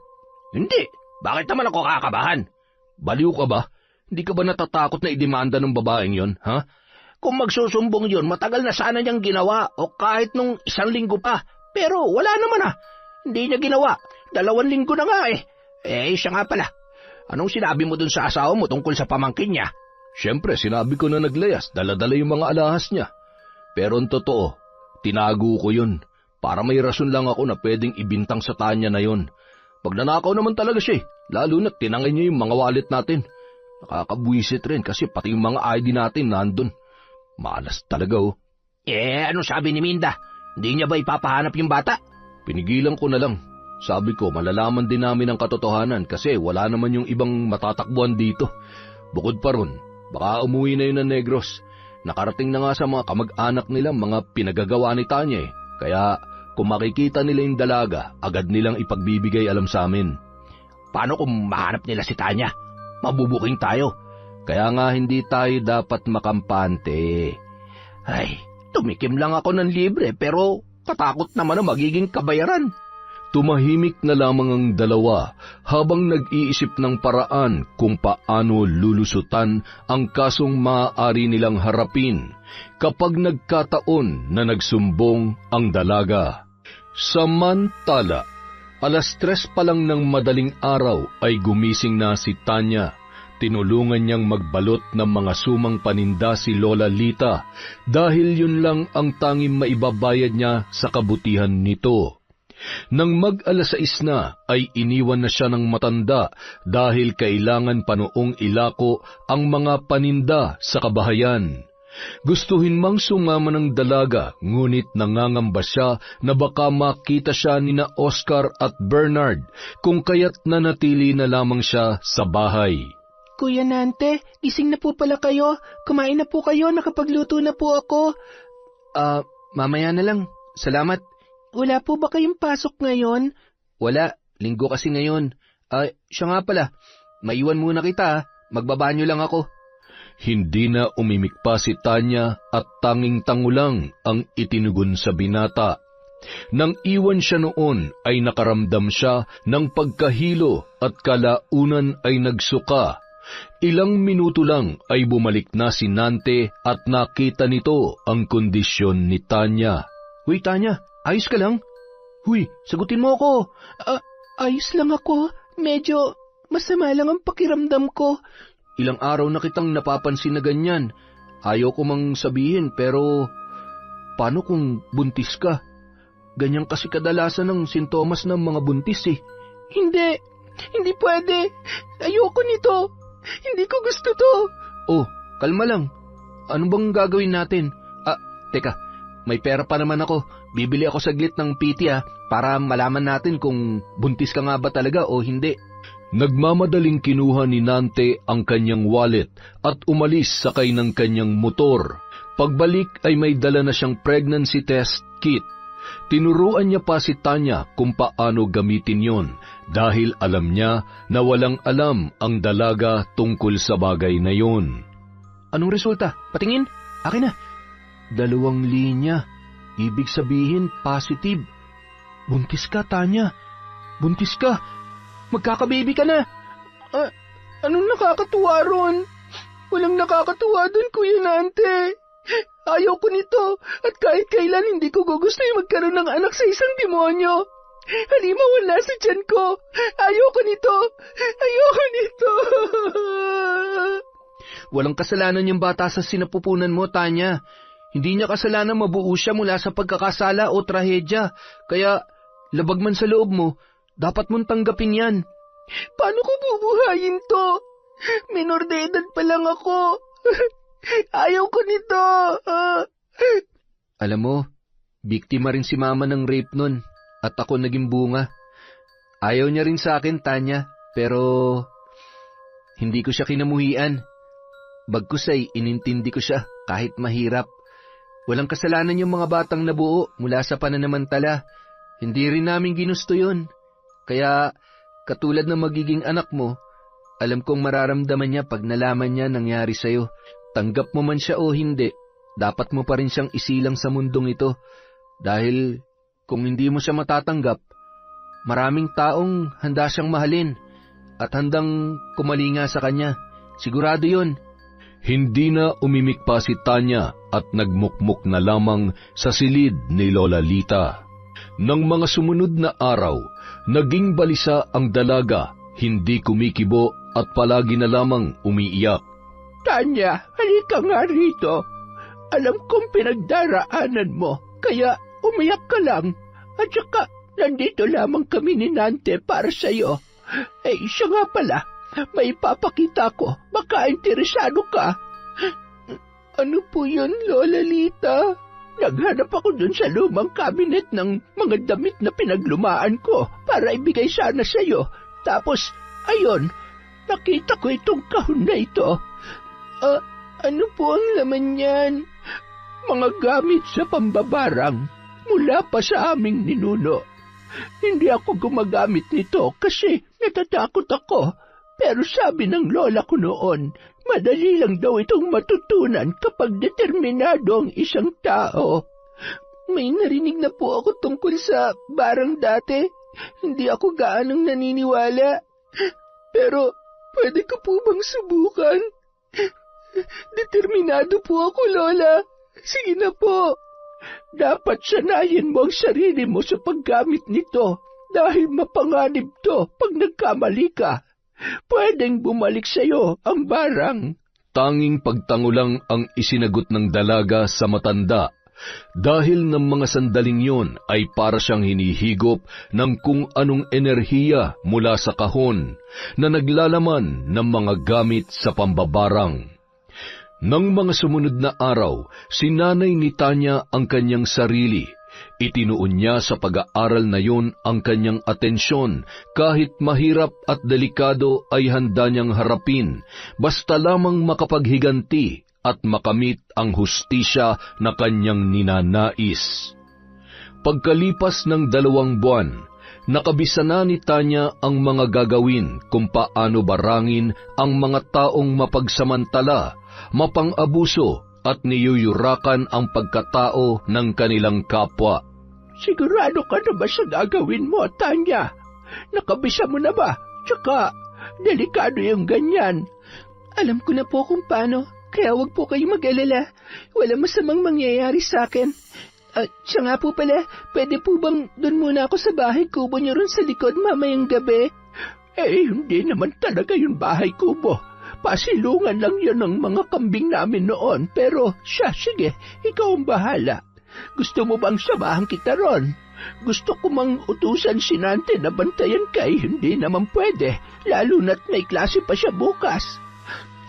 Hindi. Bakit naman ako kakabahan? Baliw ka ba? Hindi ka ba natatakot na idemanda ng babaeng yon, ha? Kung magsusumbong yon, matagal na sana niyang ginawa o kahit nung 1 linggo pa. Pero wala naman Hindi niya ginawa. 2 linggo na nga eh. Siya nga pala. Anong sinabi mo dun sa asawa mo tungkol sa pamangkin niya? Siyempre, sinabi ko na naglayas, dala-dala yung mga alahas niya. Pero ang totoo, tinago ko yun. Para may rason lang ako na pwedeng ibintang sa Tanya na yon. Magnanakaw naman talaga siya lalo na tinangay niya yung mga wallet natin. Nakakabwisit rin kasi pati yung mga ID natin nandun. Malas talaga oh. Ano sabi ni Minda? Hindi niya ba ipapahanap yung bata? Pinigilan ko na lang. Sabi ko malalaman din namin ang katotohanan kasi wala naman yung ibang matatakbuhan dito. Bukod pa ron, baka umuwi na yun ng Negros. Nakarating na nga sa mga kamag-anak nila mga pinagagawa ni Tanya eh. Kaya kung makikita nila yung dalaga, agad nilang ipagbibigay alam sa amin. Paano kung mahanap nila si Tanya? Mabubuking tayo. Kaya nga hindi tayo dapat makampante. Ay, tumikim lang ako ng libre pero katakot naman na magiging kabayaran. Tumahimik na lamang ang dalawa habang nag-iisip ng paraan kung paano lulusutan ang kasong maaari nilang harapin kapag nagkataon na nagsumbong ang dalaga. Samantala, 3:00 pa lang ng madaling araw ay gumising na si Tanya. Tinulungan niyang magbalot ng mga sumang paninda si Lola Lita dahil yun lang ang tanging maibabayad niya sa kabutihan nito. Nang mag-6 na ay iniwan na siya ng matanda dahil kailangan pa noong ilako ang mga paninda sa kabahayan. Gustuhin mang sumama ng dalaga ngunit nangangamba siya na baka makita siya ni na Oscar at Bernard kung kaya't nanatili na lamang siya sa bahay. Kuya Nante, gising na po pala kayo. Kumain na po kayo, nakapagluto na po ako. Mamaya na lang. Salamat. Wala po ba kayong pasok ngayon? Wala, linggo kasi ngayon. Siya nga pala, maiwan muna kita. Magbabanyo lang ako. Hindi na umimik pa si Tanya at tanging tangulang ang itinugon sa binata. Nang iwan siya noon ay nakaramdam siya ng pagkahilo at kalaunan ay nagsuka. Ilang minuto lang ay bumalik na si Nante at nakita nito ang kondisyon ni Tanya. Huy Tanya, ayos ka lang? Huy, sagutin mo ako. Ayos lang ako. Medyo masama lang ang pakiramdam ko. Ilang araw na kitang napapansin na ganyan. Ayaw ko mang sabihin pero paano kung buntis ka? Ganyan kasi kadalasan ng sintomas ng mga buntis eh. Hindi pwede. Ayoko nito. Hindi ko gusto to. Oh, kalma lang. Ano bang gagawin natin? Teka, may pera pa naman ako. Bibili ako saglit ng PT para malaman natin kung buntis ka nga ba talaga o hindi. Nagmamadaling kinuha ni Nante ang kanyang wallet at umalis sakay ng kanyang motor. Pagbalik ay may dala na siyang pregnancy test kit. Tinuruan niya pa si Tanya kung paano gamitin yon dahil alam niya na walang alam ang dalaga tungkol sa bagay na yon. Anong resulta? Patingin? Akin na. 2 linya. Ibig sabihin, positive. Buntis ka, Tanya. Buntis ka. Magkakababy ka na. Anong nakakatuwa ron? Walang nakakatuwa dun, Kuya Nante. Ayaw ko nito at kahit kailan hindi ko gusto yung magkaroon ng anak sa isang demonyo. Halimaw wala sa tiyan ko. Ayaw ko nito. Ayoko nito. Walang kasalanan yung bata sa sinapupunan mo, Tanya. Hindi niya kasalanan mabuo siya mula sa pagkakasala o trahedya. Kaya, labag man sa loob mo, dapat mong tanggapin yan. Paano ko bubuhayin to? Minor de edad pa lang ako. Ayaw ko nito. Alam mo, biktima rin si Mama ng rape nun at ako naging bunga. Ayaw niya rin sa akin, Tanya, pero hindi ko siya kinamuhian. Bagkus ay inintindi ko siya kahit mahirap. Walang kasalanan yung mga batang nabuo mula sa pananamantala. Hindi rin namin ginusto yun. Kaya, katulad ng magiging anak mo, alam kong mararamdaman niya pag nalaman niya nangyari sa'yo. Tanggap mo man siya o hindi, dapat mo pa rin siyang isilang sa mundong ito dahil kung hindi mo siya matatanggap, maraming taong handa siyang mahalin at handang kumalinga sa kanya. Sigurado yun. Hindi na umimik pa si Tanya at nagmukmuk na lamang sa silid ni Lola Lita. Nang mga sumunod na araw, naging balisa ang dalaga, hindi kumikibo at palagi na lamang umiiyak. Tanya, halika nga rito. Alam kong pinagdaraanan mo, kaya umiyak ka lang. At saka, nandito lamang kami ni Nante para sa'yo. Siya nga pala, may ipapakita ko. Baka interesado ka. Ano po yun, Lola Lita? Naghanap ako dun sa lumang cabinet ng mga damit na pinaglumaan ko para ibigay sana sa'yo. Tapos, ayun, nakita ko itong kahon na ito. Ano po ang laman niyan? Mga gamit sa pambabarang mula pa sa aming ninuno. Hindi ako gumagamit nito kasi natatakot ako. Pero sabi ng lola ko noon, madali lang daw itong matutunan kapag determinado ang isang tao. May narinig na po ako tungkol sa barang dati. Hindi ako gaanong naniniwala. Pero pwede ko po bang subukan? Determinado po ako, Lola. Sige na po. Dapat sanayin mo ang sarili mo sa paggamit nito dahil mapanganib to pag nagkamali ka. Pwedeng bumalik sa'yo ang barang. Tanging pagtango lang ang isinagot ng dalaga sa matanda. Dahil ng mga sandaling yon ay para siyang hinihigop ng kung anong enerhiya mula sa kahon na naglalaman ng mga gamit sa pambabarang. Nang mga sumunod na araw, sinanay ni Tanya ang kanyang sarili. Itinuon niya sa pag-aaral na yon ang kanyang atensyon, kahit mahirap at delikado ay handa niyang harapin, basta lamang makapaghiganti at makamit ang hustisya na kanyang ninanais. Pagkalipas ng 2 buwan, nakabisa na ni Tanya ang mga gagawin kung paano barangin ang mga taong mapagsamantala, mapang-abuso at niyuyurakan ang pagkatao ng kanilang kapwa. Sigurado ka na ba sa gagawin mo, Tanya? Nakabisa mo na ba? Tsaka, delikado yung ganyan. Alam ko na po kung paano, kaya wag po kayo mag-alala. Walang masamang mangyayari sa akin. Siya nga po pala, pwede po bang doon muna ako sa bahay kubo niyo ron sa likod mamayang gabi? Hindi naman talaga yung bahay kubo. Pasilungan lang yun ng mga kambing namin noon. Pero siya, sige, ikaw ang bahala. Gusto mo bang samahan kita ron? Gusto ko mang utusan si Nante na bantayan kay hindi naman pwede, lalo na't may klase pa siya bukas.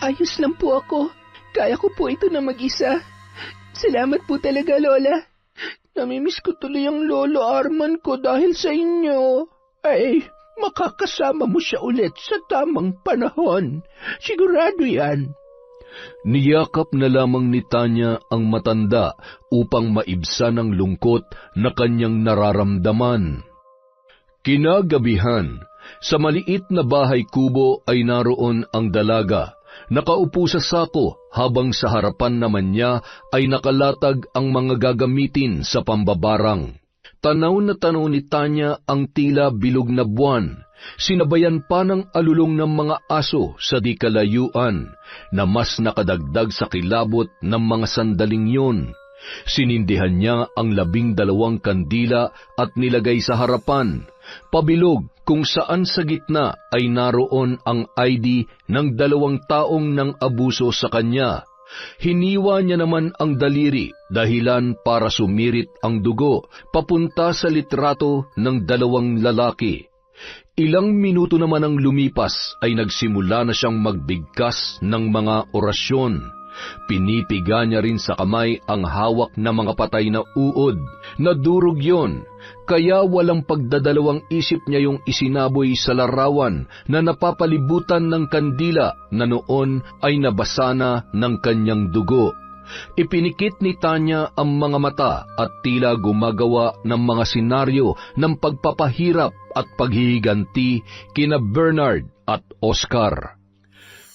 Ayos lang po ako. Kaya ko po ito na mag-isa. Salamat po talaga, Lola. Namimiss ko tuloy ang Lolo Arman ko dahil sa inyo. Makakasama mo siya ulit sa tamang panahon. Sigurado yan. Niyakap na lamang ni Tanya ang matanda upang maibsan ang lungkot na kanyang nararamdaman. Kinagabihan, sa maliit na bahay kubo ay naroon ang dalaga. Nakaupo sa sako habang sa harapan naman niya ay nakalatag ang mga gagamitin sa pambabarang. Tanaw na tanaw ni Tanya ang tila bilog na buwan, sinabayan pa ng alulong ng mga aso sa di kalayuan na mas nakadagdag sa kilabot ng mga sandaling yun. Sinindihan niya ang 12 kandila at nilagay sa harapan. Pabilog kung saan sa gitna ay naroon ang ID ng 2 taong nang abuso sa kanya. Hiniwa niya naman ang daliri dahilan para sumirit ang dugo papunta sa litrato ng 2 lalaki. Ilang minuto naman ang lumipas ay nagsimula na siyang magbigkas ng mga orasyon. Pinipiga niya rin sa kamay ang hawak na mga patay na uod. Nadurog yon, kaya walang pagdadalawang isip niya yung isinaboy sa larawan na napapalibutan ng kandila na noon ay nabasa na ng kanyang dugo. Ipinikit ni Tanya ang mga mata at tila gumagawa ng mga senaryo ng pagpapahirap at paghihiganti kina Bernard at Oscar.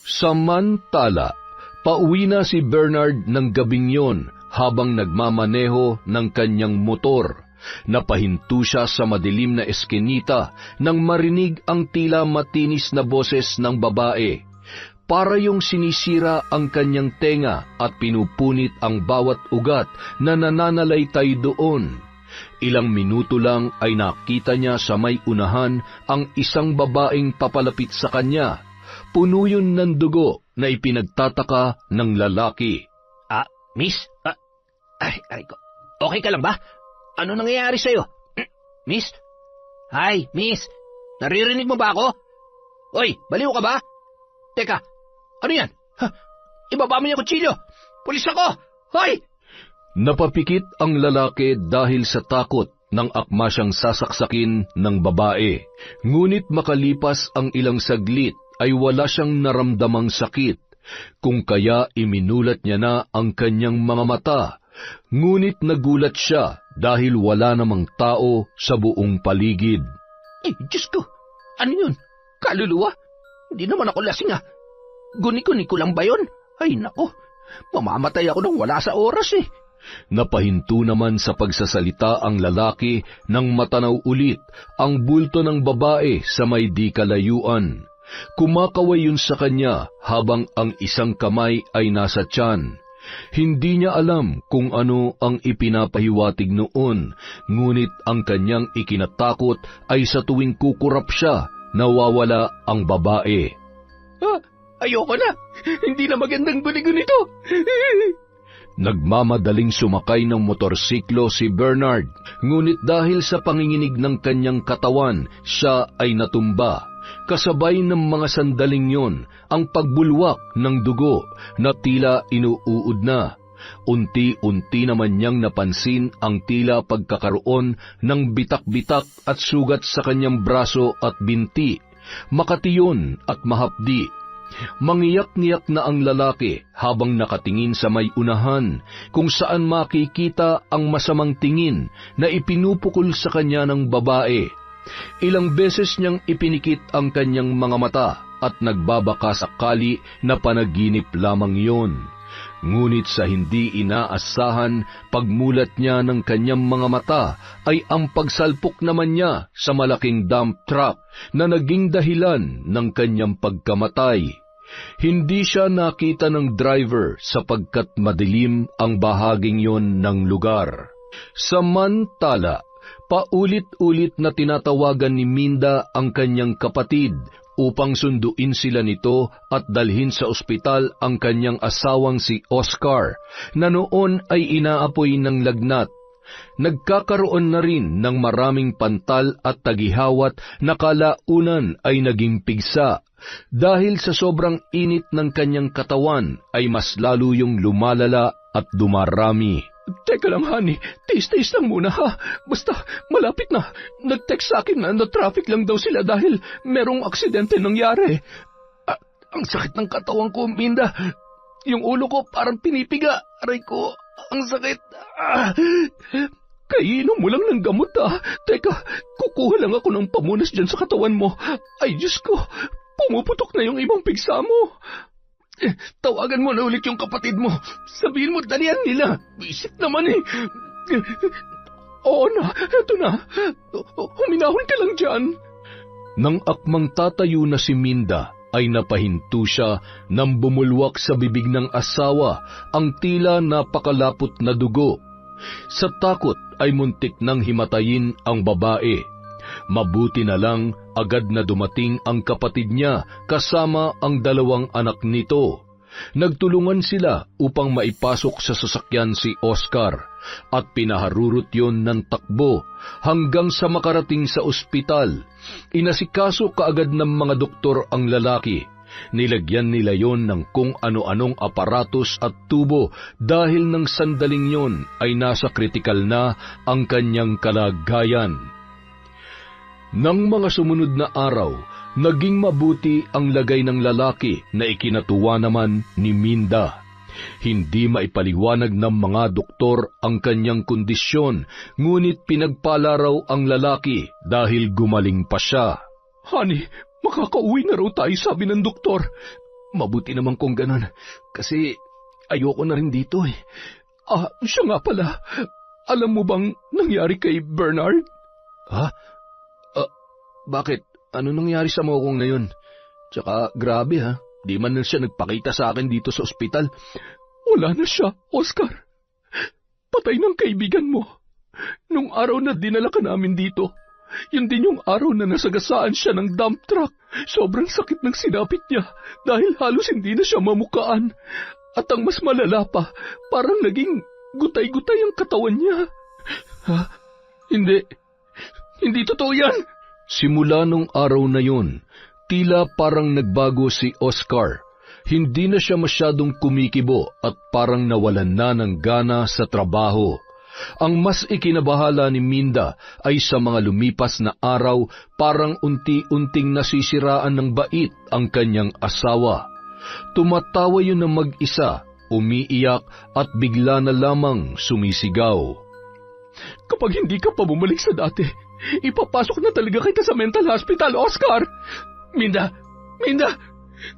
Samantala, pauwi na si Bernard ng gabing yon habang nagmamaneho ng kanyang motor. Napahinto siya sa madilim na eskinita nang marinig ang tila matinis na boses ng babae. Para yung sinisira ang kanyang tenga at pinupunit ang bawat ugat na nananalaytay doon. Ilang minuto lang ay nakita niya sa may unahan ang isang babaeng papalapit sa kanya. Puno yun ng dugo na ipinagtataka ng lalaki. Miss? Aray ko. Okay ka lang ba? Ano nangyayari sa'yo? Miss? Hi, miss. Naririnig mo ba ako? Oy, baliw ka ba? Teka, ano yan? Ibaba mo yung kutsilyo. Pulis ako! Hoy! Napapikit ang lalaki dahil sa takot nang akma siyang sasaksakin ng babae. Ngunit makalipas ang ilang saglit ay wala siyang naramdamang sakit, kung kaya iminulat niya na ang kanyang mga mata. Ngunit nagulat siya dahil wala namang tao sa buong paligid. Diyos ko! Ano yun? Kaluluwa? Hindi naman ako lasing Guni-guni ko lang ba yun? Ay nako, mamamatay ako nang wala sa oras Napahinto naman sa pagsasalita ang lalaki nang matanaw ulit ang bulto ng babae sa may di kalayuan. Kumakaway yun sa kanya habang ang isang kamay ay nasa tiyan. Hindi niya alam kung ano ang ipinapahiwatig noon, ngunit ang kanyang ikinatakot ay sa tuwing kukurap siya, nawawala ang babae. Ayoko na! Hindi na magandang guni-guni to! Nagmamadaling sumakay ng motorsiklo si Bernard, ngunit dahil sa panginginig ng kanyang katawan, siya ay natumba. Kasabay ng mga sandaling yon, ang pagbulwak ng dugo na tila inuuod na. Unti-unti naman niyang napansin ang tila pagkakaroon ng bitak-bitak at sugat sa kanyang braso at binti, makatiyon at mahapdi. Mangiyak-ngiyak na ang lalaki habang nakatingin sa may unahan, kung saan makikita ang masamang tingin na ipinupukol sa kanya ng babae. Ilang beses niyang ipinikit ang kanyang mga mata at nagbabaka sakali na panaginip lamang yon. Ngunit sa hindi inaasahan, pagmulat niya ng kanyang mga mata ay ang pagsalpok naman niya sa malaking dump truck na naging dahilan ng kanyang pagkamatay. Hindi siya nakita ng driver sapagkat madilim ang bahaging yon ng lugar. Samantala, paulit-ulit na tinatawagan ni Minda ang kanyang kapatid upang sunduin sila nito at dalhin sa ospital ang kanyang asawang si Oscar, na noon ay inaapoy ng lagnat. Nagkakaroon na rin ng maraming pantal at tagihawat na kalaunan ay naging pigsa. Dahil sa sobrang init ng kanyang katawan ay mas lalo yung lumalala at dumarami. Teka lang, honey. Taste lang muna, ha? Basta, malapit na. Nag-text sa akin na traffic lang daw sila dahil merong aksidente nangyari. Ang sakit ng katawan ko, Minda. Yung ulo ko parang pinipiga. Aray ko, ang sakit. Kainom mo lang ng gamot, ha? Teka, kukuha lang ako ng pamunas dyan sa katawan mo. Ay, Diyos ko, pumuputok na yung ibang pigsa mo. Tawagan mo na ulit yung kapatid mo. Sabihin mo, dalian nila. Visit naman Oo na, eto na. Huminahon ka lang dyan. Nang akmang tatayo na si Minda, ay napahinto siya nang bumulwak sa bibig ng asawa ang tila napakalapot na dugo. Sa takot ay muntik nang himatayin ang babae. Mabuti na lang agad na dumating ang kapatid niya kasama ang dalawang anak nito. Nagtulungan sila upang maipasok sa sasakyan si Oscar at pinaharurot yon ng takbo hanggang sa makarating sa ospital. Inasikaso kaagad ng mga doktor ang lalaki. Nilagyan nila yon ng kung ano-anong aparatos at tubo dahil ng sandaling yon ay nasa kritikal na ang kanyang kalagayan. Nang mga sumunod na araw, naging mabuti ang lagay ng lalaki na ikinatuwa naman ni Minda. Hindi maipaliwanag ng mga doktor ang kanyang kondisyon, ngunit pinagpala raw ang lalaki dahil gumaling pa siya. Honey, makakauwi na raw tayo, sabi ng doktor. Mabuti naman kung ganun, kasi ayoko na rin dito. Siya nga pala. Alam mo bang nangyari kay Bernard? Ha? Bakit? Ano nangyari sa mo kong ngayon? Tsaka grabe ha, di man na siya nagpakita sa akin dito sa ospital. Wala na siya, Oscar. Patay ng kaibigan mo. Nung araw na dinala ka namin dito, yun din yung araw na nasagasaan siya ng dump truck. Sobrang sakit ng sinapit niya dahil halos hindi na siya mamukaan. At ang mas malala pa, parang naging gutay-gutay ang katawan niya. Ha? Hindi totoo yan. Simula nung araw na yun, tila parang nagbago si Oscar. Hindi na siya masyadong kumikibo at parang nawalan na ng gana sa trabaho. Ang mas ikinabahala ni Minda ay sa mga lumipas na araw parang unti-unting nasisiraan ng bait ang kanyang asawa. Tumatawa yun ng mag-isa, umiiyak at bigla na lamang sumisigaw. Kapag hindi ka pa bumalik sa dati, ipapasok na talaga kita sa mental hospital, Oscar! Minda!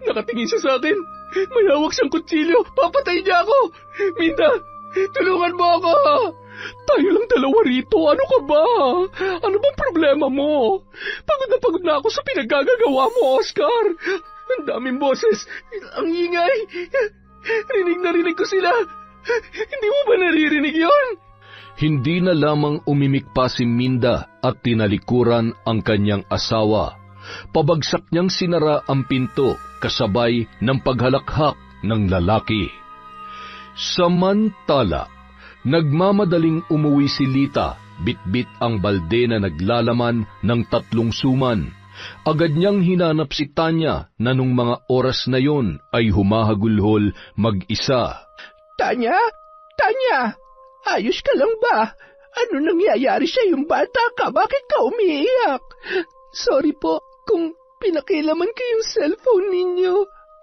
Nakatingin siya sa akin. May hawak siyang kutsilyo. Papatay niya ako! Minda! Tulungan mo ako! Tayo lang dalawa rito. Ano ka ba? Ano bang problema mo? Pagod na ako sa pinagagagawa mo, Oscar. Ang daming boses. Ang ingay. Rinig na rinig ko sila. Hindi mo ba naririnig yon? Hindi na lamang umimik pa si Minda at tinalikuran ang kanyang asawa. Pabagsak niyang sinara ang pinto kasabay ng paghalakhak ng lalaki. Samantala, nagmamadaling umuwi si Lita, bitbit ang balde na naglalaman ng 3 suman. Agad niyang hinanap si Tanya na nung mga oras na yon ay humahagulhol mag-isa. Tanya? Ayos ka lang ba? Ano nangyayari sa iyong bata ka? Bakit ka umiiyak? Sorry po kung pinakilaman ko yung cellphone ninyo.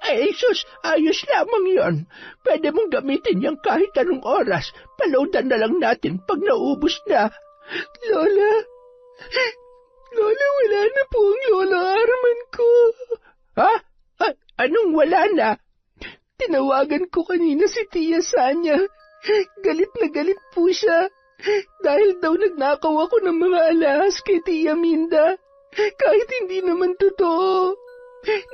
Ay, sus, ayos lamang yon. Pwede mong gamitin yan kahit anong oras. Paloadan na lang natin pag naubos na. Lola, wala na po ang Lola Arman ko. Ha? Anong wala na? Tinawagan ko kanina si Tia Sanya. Galit na galit po siya. Dahil daw nagnakaw ako ng mga alahas kay Tia Minda. Kahit hindi naman totoo.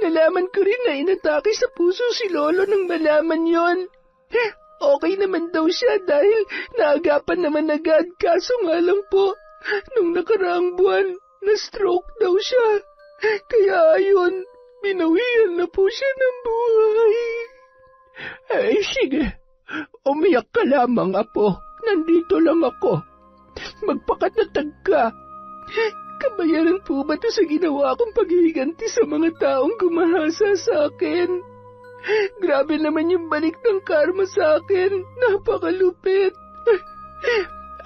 Nalaman ko rin na inatake sa puso si Lolo nang malaman yon. Okay naman daw siya dahil naagapan naman agad. Kaso nga lang po, nung nakaraang buwan, na-stroke daw siya. Kaya ayun, binawian na po siya ng buhay. Ay, sige. Umiyak ka lamang, Apo. Nandito lang ako. Magpakatatag ka. Kabayaran po ba ito sa ginawa kong paghihiganti sa mga taong gumahasa sa akin? Grabe naman yung balik ng karma sa akin. Napakalupit.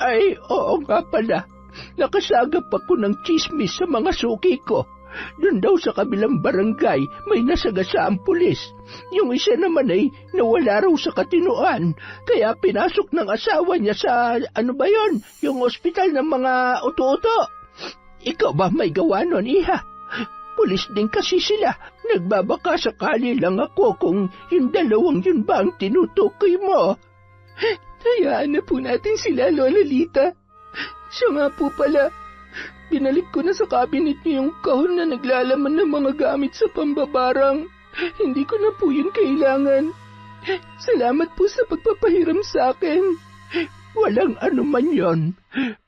Ay, oo nga pala. Nakasagap ako ng tsismis sa mga suki ko. Doon daw sa kabilang barangay may nasagasaang pulis. Yung isa naman ay nawala raw sa katinoan. Kaya pinasok ng asawa niya sa, yung ospital ng mga uto-uto. Ikaw ba may gawa nun, Iha? Pulis din kasi sila. Nagbabaka sakali lang ako kung yung dalawang yun ba ang tinutukoy mo. Hayaan na po natin sila, Lola Lita. Siya nga po pala. Binalik ko na sa cabinet niyo yung kahon na naglalaman ng mga gamit sa pambabarang. Hindi ko na po yun kailangan. Salamat po sa pagpapahiram sa akin. Walang anuman yon.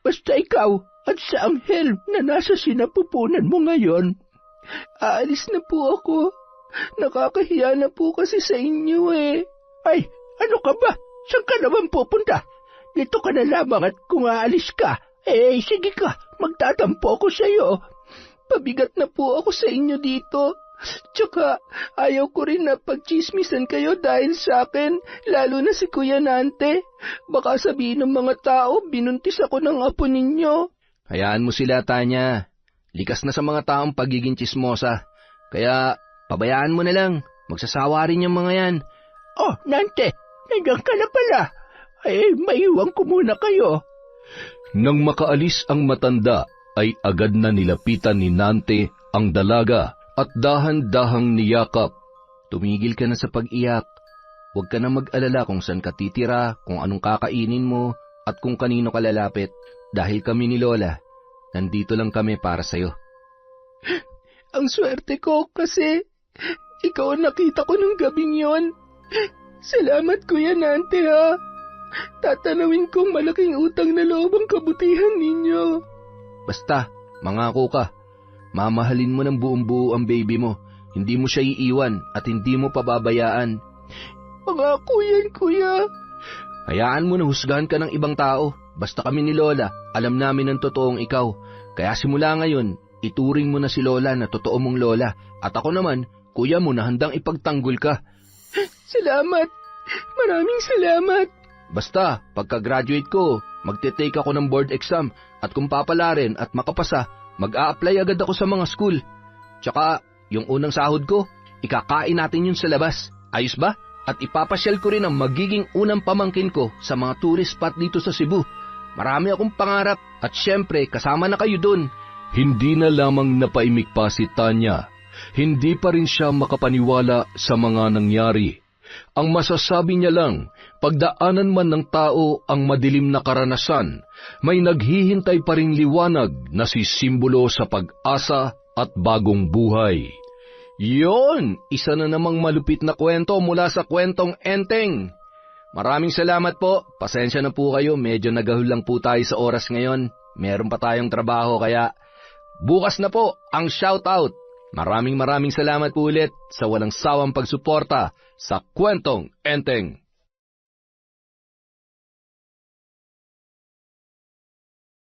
Basta ikaw at sa anghel na nasa sinapupunan mo ngayon. Aalis na po ako. Nakakahiya na po kasi sa inyo eh. Ay, ano ka ba? Saan ka naman pupunta? Dito ka na lamang at kung aalis ka, sige ka, magtatampo ako sa iyo. Pabigat na po ako sa inyo dito. Tsaka, ayaw ko rin na pagchismisan kayo dahil sa akin, lalo na si Kuya Nante. Baka sabihin ng mga tao, binuntis ako ng apo ninyo. Hayaan mo sila, Tanya. Likas na sa mga taong pagiging tsismosa. Kaya, pabayaan mo na lang. Magsasawa rin yung mga yan. Oh, Nante, nandiyan ka na pala. Ay, maiwan ko muna kayo. Nang makaalis ang matanda, ay agad na nilapitan ni Nante ang dalaga at dahan-dahang niyakap. Tumigil ka na sa pag-iyak. Huwag ka na mag-alala kung saan ka titira, kung anong kakainin mo, at kung kanino ka lalapit. Dahil kami ni Lola, nandito lang kami para sa'yo. Ang swerte ko kasi ikaw ang nakita ko nung gabing yon. Salamat Kuya Nante ha. Tatanawin kong malaking utang na loob ang kabutihan ninyo. Basta, mangako ka. Mamahalin mo ng buong-buo ang baby mo. Hindi mo siya iiwan at hindi mo pababayaan. Pangako yan, Kuya. Hayaan mo na husgahan ka ng ibang tao. Basta kami ni Lola, alam namin ang totoong ikaw. Kaya simula ngayon, ituring mo na si Lola na totoo mong Lola. At ako naman, kuya mo na handang ipagtanggol ka. Salamat. Maraming salamat. Basta, pagka-graduate ko, magte-take ako ng board exam. At kung papala rin at makapasa, mag-a-apply agad ako sa mga school. Tsaka, yung unang sahod ko, ikakain natin yun sa labas. Ayos ba? At ipapasyal ko rin ang magiging unang pamangkin ko sa mga tourist spot dito sa Cebu. Marami akong pangarap at syempre kasama na kayo dun. Hindi na lamang napaimik pa si Tanya. Hindi pa rin siya makapaniwala sa mga nangyari. Ang masasabi niya lang, pagdaanan man ng tao ang madilim na karanasan, may naghihintay pa ring liwanag na sisimbolo sa pag-asa at bagong buhay. Yon! Isa na namang malupit na kwento mula sa kwentong Enteng. Maraming salamat po. Pasensya na po kayo, medyo nagahul lang po tayo sa oras ngayon. Meron pa tayong trabaho kaya bukas na po ang shoutout. Maraming salamat po ulit sa walang sawang pagsuporta sa kwentong Enteng.